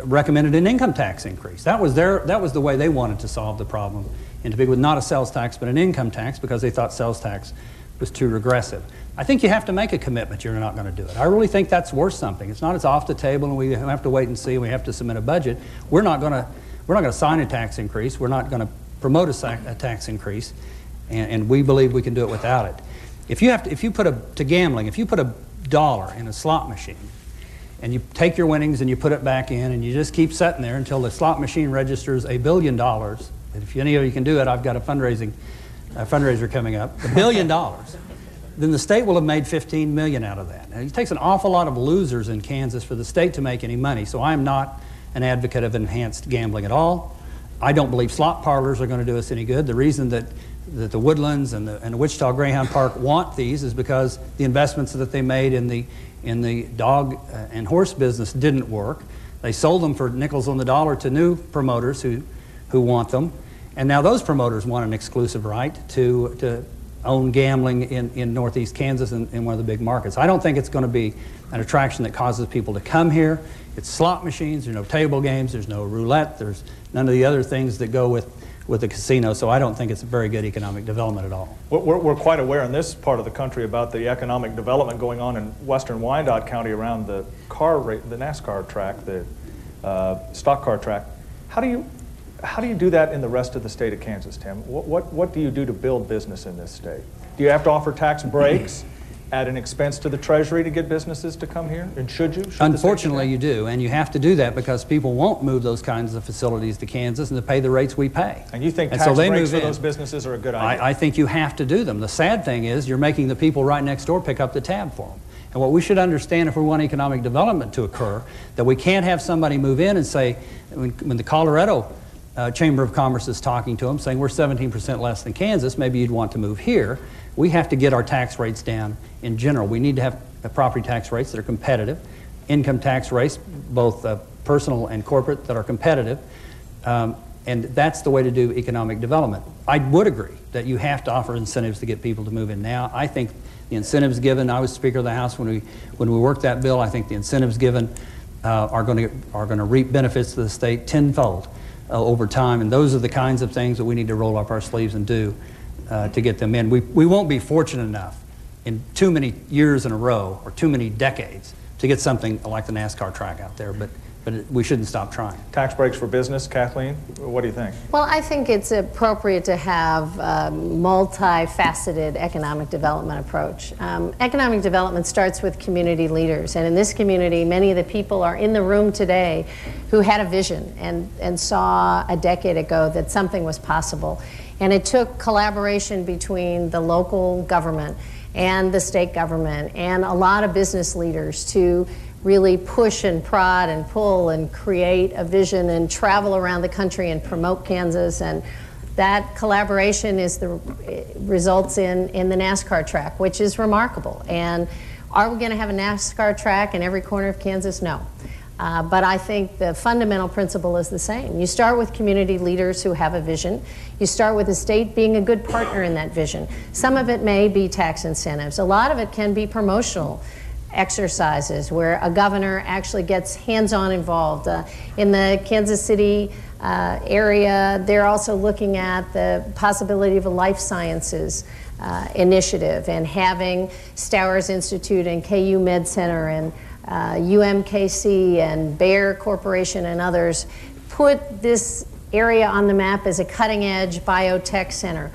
Speaker 5: recommended an income tax increase. That was the way they wanted to solve the problem, and to begin with, not a sales tax but an income tax, because they thought sales tax was too regressive. I think you have to make a commitment you're not going to do it. I really think that's worth something. It's not it's off the table and we have to wait and see and we have to submit a budget. We're not going to sign a tax increase. We're not going to promote a tax increase, and we believe we can do it without it. If you put a dollar in a slot machine, and you take your winnings and you put it back in and you just keep sitting there until the slot machine registers $1 billion. And if any of you can do it, I've got a fundraiser coming up, $1 billion. Then the state will have made $15 million out of that. Now, it takes an awful lot of losers in Kansas for the state to make any money, so I'm not an advocate of enhanced gambling at all. I don't believe slot parlors are going to do us any good. The reason that the Woodlands and the Wichita Greyhound Park want these is because the investments that they made in the dog and horse business didn't work. They sold them for nickels on the dollar to new promoters who want them. And now those promoters want an exclusive right to own gambling in northeast Kansas in one of the big markets. I don't think it's going to be an attraction that causes people to come here. It's slot machines, there's no table games, there's no roulette, there's none of the other things that go with the casino, so I don't think it's a very good economic development at all.
Speaker 3: We're quite aware in this part of the country about the economic development going on in western Wyandotte County around the NASCAR track, the stock car track. How do you do that in the rest of the state of Kansas, Tim? What do you do to build business in this state? Do you have to offer tax breaks at an expense to the Treasury to get businesses to come here? And should you?
Speaker 5: Unfortunately, you do, and you have to do that because people won't move those kinds of facilities to Kansas and to pay the rates we pay.
Speaker 3: And you think tax breaks for those businesses are a good idea?
Speaker 5: I think you have to do them. The sad thing is you're making the people right next door pick up the tab for them. And what we should understand if we want economic development to occur, that we can't have somebody move in and say, when the Colorado Chamber of Commerce is talking to them, saying we're 17% less than Kansas, maybe you'd want to move here. We have to get our tax rates down in general. We need to have property tax rates that are competitive, income tax rates, both personal and corporate, that are competitive, and that's the way to do economic development. I would agree that you have to offer incentives to get people to move in now. I think the incentives given, I was Speaker of the House when we worked that bill, I think the incentives given are going to reap benefits to the state tenfold over time, and those are the kinds of things that we need to roll up our sleeves and do to get them in. We won't be fortunate enough in too many years in a row or too many decades to get something like the NASCAR track out there, but but we shouldn't stop trying.
Speaker 3: Tax breaks for business, Kathleen, what do you think?
Speaker 4: Well, I think it's appropriate to have a multifaceted economic development approach. Economic development starts with community leaders, and in this community, many of the people are in the room today who had a vision and saw a decade ago that something was possible. And it took collaboration between the local government and the state government and a lot of business leaders to really push and prod and pull and create a vision and travel around the country and promote Kansas. And that collaboration results in the NASCAR track, which is remarkable. And are we going to have a NASCAR track in every corner of Kansas? No. But I think the fundamental principle is the same. You start with community leaders who have a vision. You start with the state being a good partner in that vision. Some of it may be tax incentives. A lot of it can be promotional exercises where a governor actually gets hands-on involved. In the Kansas City area, they're also looking at the possibility of a life sciences initiative and having Stowers Institute and KU Med Center and UMKC and Bayer Corporation and others put this area on the map as a cutting-edge biotech center.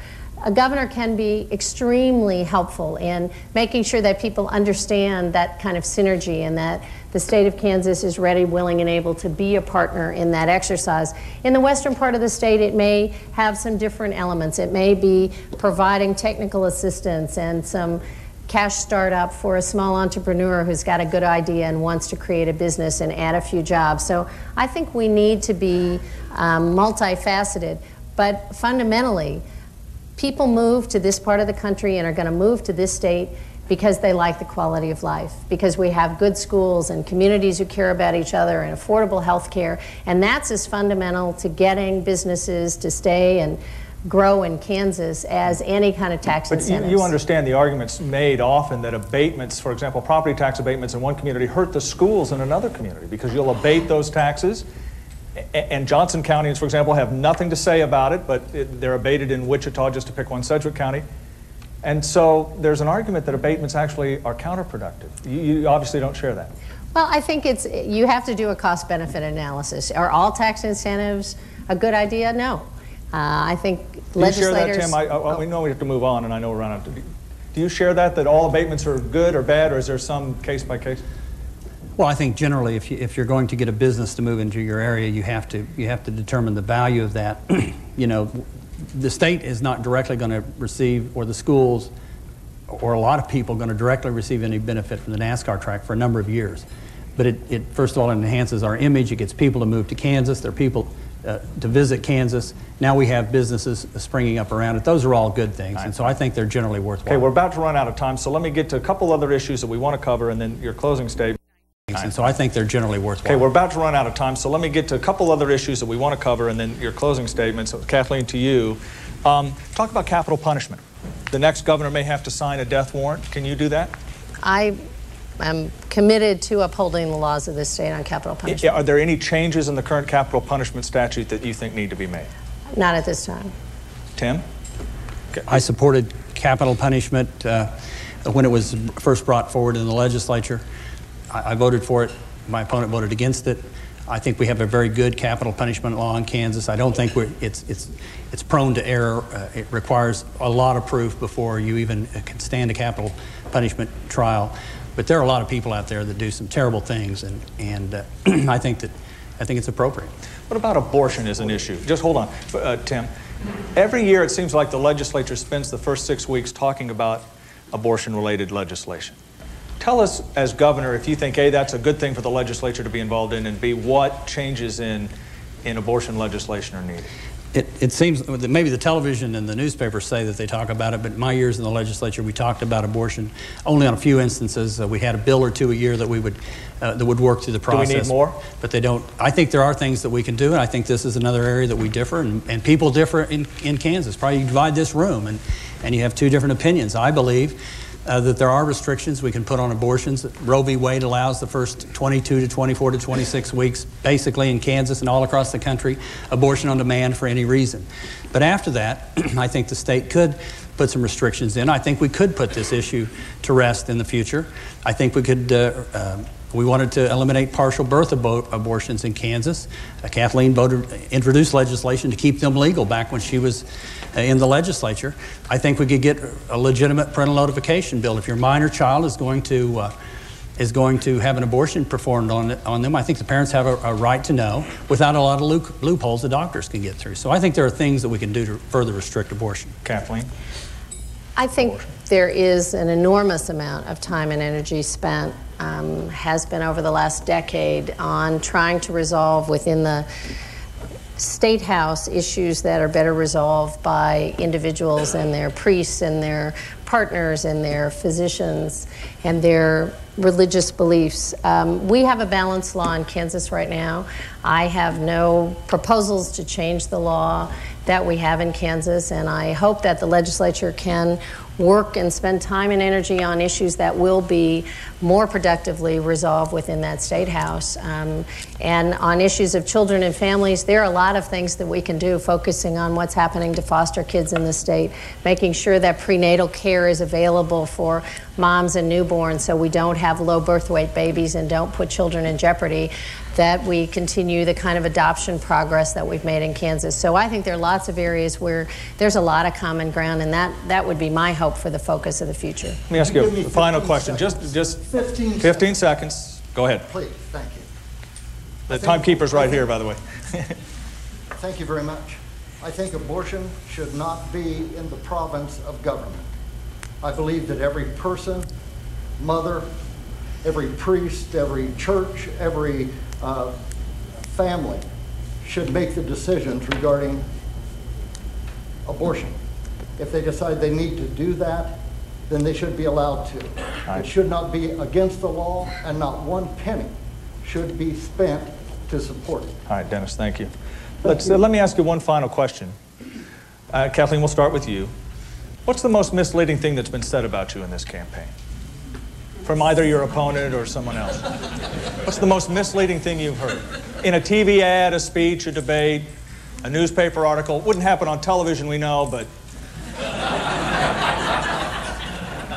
Speaker 4: A governor can be extremely helpful in making sure that people understand that kind of synergy and that the state of Kansas is ready, willing, and able to be a partner in that exercise. In the western part of the state, it may have some different elements. It may be providing technical assistance and some cash startup for a small entrepreneur who's got a good idea and wants to create a business and add a few jobs. So I think we need to be multifaceted, but fundamentally, people move to this part of the country and are going to move to this state because they like the quality of life, because we have good schools and communities who care about each other and affordable health care, and that's as fundamental to getting businesses to stay and grow in Kansas as any kind of tax incentives.
Speaker 3: But you understand the arguments made often that abatements, for example, property tax abatements in one community hurt the schools in another community because you'll abate those taxes. And Johnson counties, for example, have nothing to say about it, but they're abated in Wichita, just to pick one, Sedgwick County. And so there's an argument that abatements actually are counterproductive. You obviously don't share that.
Speaker 4: Well, I think you have to do a cost-benefit analysis. Are all tax incentives a good idea? No. I think legislators...
Speaker 3: Do you share that, Tim? We know we have to move on, and I know we're running out. Do you share that all abatements are good or bad, or is there some case-by-case?
Speaker 5: Well, I think generally, if you're going to get a business to move into your area, you have to determine the value of that. You know, the state is not directly going to receive, or the schools, or a lot of people going to directly receive any benefit from the NASCAR track for a number of years. But it first of all, it enhances our image. It gets people to move to Kansas. There are people to visit Kansas. Now we have businesses springing up around it. Those are all good things, and so I think they're generally worthwhile.
Speaker 3: Okay, we're about to run out of time, so let me get to a couple other issues that we want to cover, and then your closing statement.
Speaker 5: And so I think they're generally worthwhile.
Speaker 3: Okay, we're about to run out of time, so let me get to a couple other issues that we want to cover, and then your closing statement. So, Kathleen, to you. Talk about capital punishment. The next governor may have to sign a death warrant. Can you do that?
Speaker 4: I am committed to upholding the laws of this state on capital punishment.
Speaker 3: Are there any changes in the current capital punishment statute that you think need to be made?
Speaker 4: Not at this time.
Speaker 3: Tim? Okay.
Speaker 5: I supported capital punishment when it was first brought forward in the legislature. I voted for it. My opponent voted against it. I think we have a very good capital punishment law in Kansas. I don't think it's prone to error. It requires a lot of proof before you even can stand a capital punishment trial. But there are a lot of people out there that do some terrible things, and I think it's appropriate.
Speaker 3: What about abortion as an issue? Just hold on, Tim. Every year it seems like the legislature spends the first 6 weeks talking about abortion-related legislation. Tell us, as governor, if you think, A, that's a good thing for the legislature to be involved in, and B, what changes in abortion legislation are needed?
Speaker 5: It seems that maybe the television and the newspapers say that they talk about it, but in my years in the legislature, we talked about abortion only on a few instances. We had a bill or two a year that would work through the process.
Speaker 3: Do we need more?
Speaker 5: But they don't. I think there are things that we can do, and I think this is another area that we differ, and people differ in Kansas. Probably you divide this room, and you have two different opinions. I believe that there are restrictions we can put on abortions. Roe v. Wade allows the first 22 to 24 to 26 weeks, basically in Kansas and all across the country, abortion on demand for any reason. But after that, I think the state could put some restrictions in. I think we could put this issue to rest in the future. I think we could We wanted to eliminate partial birth abortions in Kansas. Kathleen introduced legislation to keep them legal back when she was in the legislature. I think we could get a legitimate parental notification bill. If your minor child is going to have an abortion performed on them, I think the parents have a right to know without a lot of loopholes the doctors can get through. So I think there are things that we can do to further restrict abortion.
Speaker 3: Kathleen?
Speaker 4: I think there is an enormous amount of time and energy spent, has been over the last decade, on trying to resolve within the State House issues that are better resolved by individuals and their priests and their partners and their physicians and their religious beliefs. We have a balanced law in Kansas right now. I have no proposals to change the law that we have in Kansas, and I hope that the legislature can work and spend time and energy on issues that will be more productively resolved within that State House. And on issues of children and families, there are a lot of things that we can do, focusing on what's happening to foster kids in the state, making sure that prenatal care is available for moms and newborns so we don't have low birth weight babies and don't put children in jeopardy, that we continue the kind of adoption progress that we've made in Kansas. So I think there are lots of areas where there's a lot of common ground, and that would be my hope for the focus of the future.
Speaker 3: Let me ask you a final question. Just 15 seconds. Go ahead.
Speaker 6: Please, thank you.
Speaker 3: The timekeeper's right here, by the way.
Speaker 6: Thank you very much. I think abortion should not be in the province of government. I believe that every person, mother, every priest, every church, every family should make the decisions regarding abortion. If they decide they need to do that, then they should be allowed to. It should not be against the law, and not one penny should be spent to support it.
Speaker 3: All right, Dennis, thank you. Let me ask you one final question. Kathleen, we'll start with you. What's the most misleading thing that's been said about you in this campaign? From either your opponent or someone else. What's the most misleading thing you've heard? In a TV ad, a speech, a debate, a newspaper article. Wouldn't happen on television, we know, but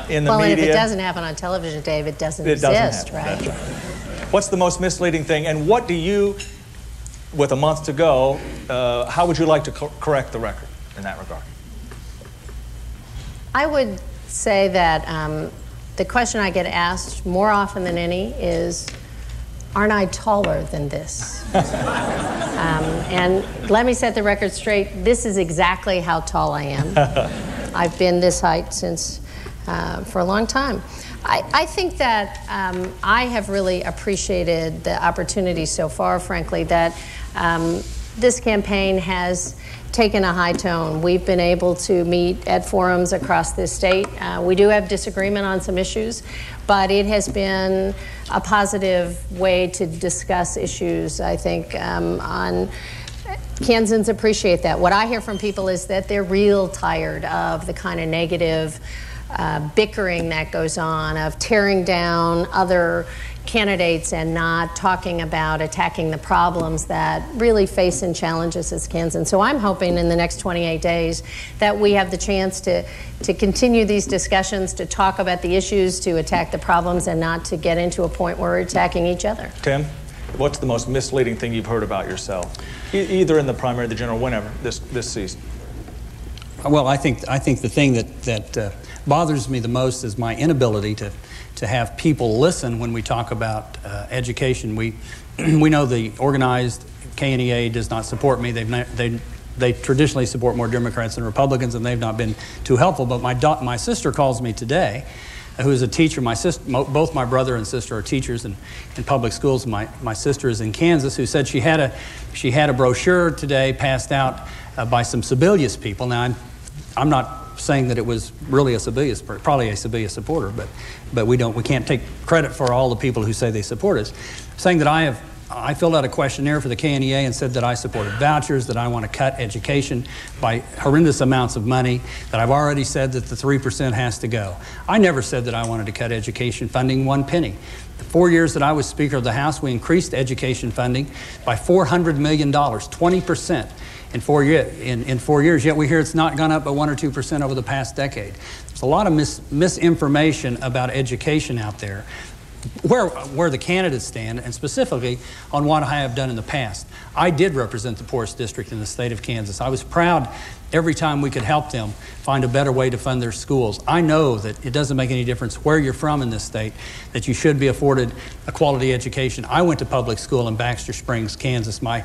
Speaker 3: in the media.
Speaker 4: Well, and if it doesn't happen on television, Dave, it doesn't exist, right?
Speaker 3: That's right. What's the most misleading thing, and what do you, with a month to go, how would you like to correct the record in that regard?
Speaker 4: I would say that the question I get asked more often than any is, aren't I taller than this? And let me set the record straight. This is exactly how tall I am. I've been this height since for a long time. I think that I have really appreciated the opportunity so far, frankly, that this campaign has taken a high tone. We've been able to meet at forums across this state. We do have disagreement on some issues, but it has been a positive way to discuss issues, I think, Kansans appreciate that. What I hear from people is that they're real tired of the kind of negative bickering that goes on, of tearing down other candidates and not talking about attacking the problems that really face and challenges as Kansans. So I'm hoping in the next 28 days that we have the chance to continue these discussions, to talk about the issues, to attack the problems, and not to get into a point where we're attacking each other.
Speaker 3: Tim, what's the most misleading thing you've heard about yourself, either in the primary, the general, whenever, this season?
Speaker 5: Well, I think the thing that bothers me the most is my inability to have people listen when we talk about education. We know the organized KNEA does not support me. They traditionally support more Democrats than Republicans, and they've not been too helpful. But my sister calls me today, who is a teacher. My sister, both my brother and sister are teachers in public schools. My sister is in Kansas, who said she had a brochure today passed out by some Sebelius people. Now I'm not saying that it was really a Sebelius, probably a Sebelius supporter, but we can't take credit for all the people who say they support us. Saying that I filled out a questionnaire for the KNEA and said that I supported vouchers, that I want to cut education by horrendous amounts of money, that I've already said that the 3% has to go. I never said that I wanted to cut education funding one penny. The 4 years that I was Speaker of the House, we increased education funding by $400 million, 20%. In 4 years, yet we hear it's not gone up by 1 or 2% over the past decade. There's a lot of misinformation about education out there. where the candidates stand, and specifically on what I have done in the past. I did represent the poorest district in the state of Kansas. I was proud every time we could help them find a better way to fund their schools. I know that it doesn't make any difference where you're from in this state, that you should be afforded a quality education. I went to public school in Baxter Springs, Kansas. My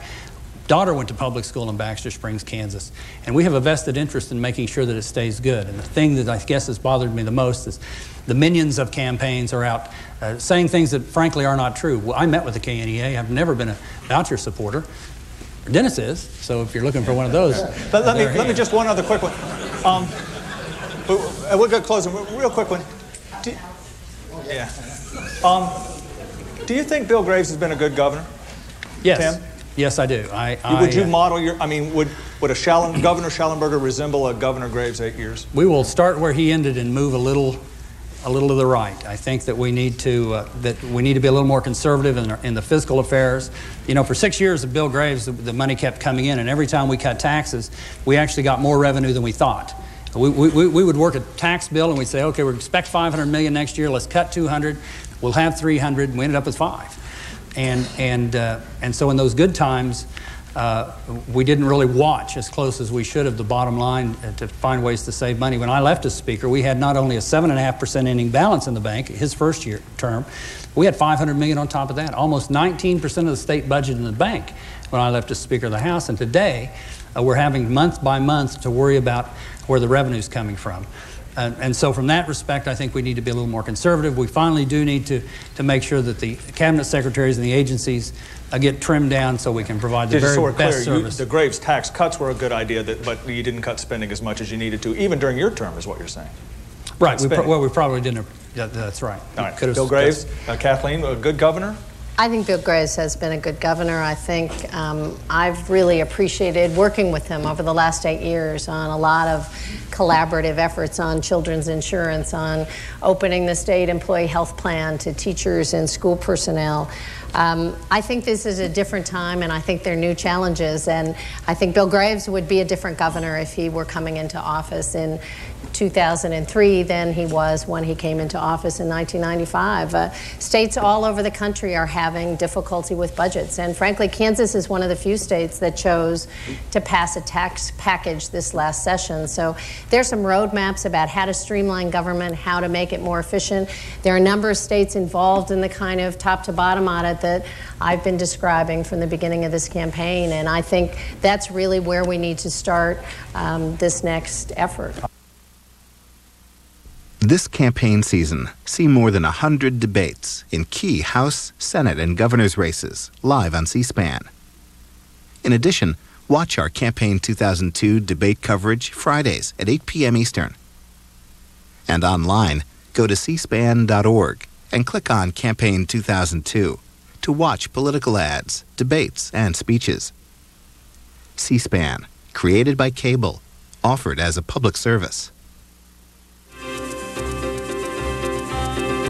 Speaker 5: daughter went to public school in Baxter Springs, Kansas, and we have a vested interest in making sure that it stays good. And the thing that I guess has bothered me the most is the minions of campaigns are out saying things that frankly are not true. Well, I met with the KNEA. I've never been a voucher supporter. Dennis is, so if you're looking for one of those.
Speaker 3: But let me just one other quick one. We're going to close it. Real quick one. Do you think Bill Graves has been a good governor?
Speaker 5: Yes.
Speaker 3: Tim?
Speaker 5: Yes, I do.
Speaker 3: Would you model your, I mean, would Governor Shallenburger resemble a Governor Graves 8 years?
Speaker 5: We will start where he ended and move a little to the right. I think that we need to be a little more conservative in the fiscal affairs. You know, for 6 years of Bill Graves, the money kept coming in, and every time we cut taxes, we actually got more revenue than we thought. We would work a tax bill and we'd say, okay, we expect $500 million next year. Let's cut 200. We'll have 300, and we ended up with 5. And so in those good times, we didn't really watch as close as we should have the bottom line to find ways to save money. When I left as Speaker, we had not only a 7.5% ending balance in the bank, his first year term, we had $500 million on top of that, almost 19% of the state budget in the bank when I left as Speaker of the House. And today, we're having month by month to worry about where the revenue's coming from. And so from that respect, I think we need to be a little more conservative. We finally do need to make sure that the cabinet secretaries and the agencies get trimmed down so we can provide the very best service.
Speaker 3: The Graves tax cuts were a good idea, but you didn't cut spending as much as you needed to, even during your term, is what you're saying.
Speaker 5: Right. We probably didn't. That's right.
Speaker 3: All right. Bill Graves, Kathleen, a good governor?
Speaker 4: I think Bill Graves has been a good governor. I think I've really appreciated working with him over the last 8 years on a lot of collaborative efforts on children's insurance, on opening the state employee health plan to teachers and school personnel. I think this is a different time, and I think there are new challenges, and I think Bill Graves would be a different governor if he were coming into office in 2003 than he was when he came into office in 1995. States all over the country are having difficulty with budgets, and frankly, Kansas is one of the few states that chose to pass a tax package this last session. So there's some roadmaps about how to streamline government, how to make it more efficient. There are a number of states involved in the kind of top-to-bottom audit that I've been describing from the beginning of this campaign, and I think that's really where we need to start this next effort.
Speaker 2: This campaign season, see more than 100 debates in key House, Senate, and governor's races live on C-SPAN. In addition, watch our Campaign 2002 debate coverage Fridays at 8 p.m. Eastern. And online, go to cspan.org and click on Campaign 2002 to watch political ads, debates, and speeches. C-SPAN, created by cable, offered as a public service.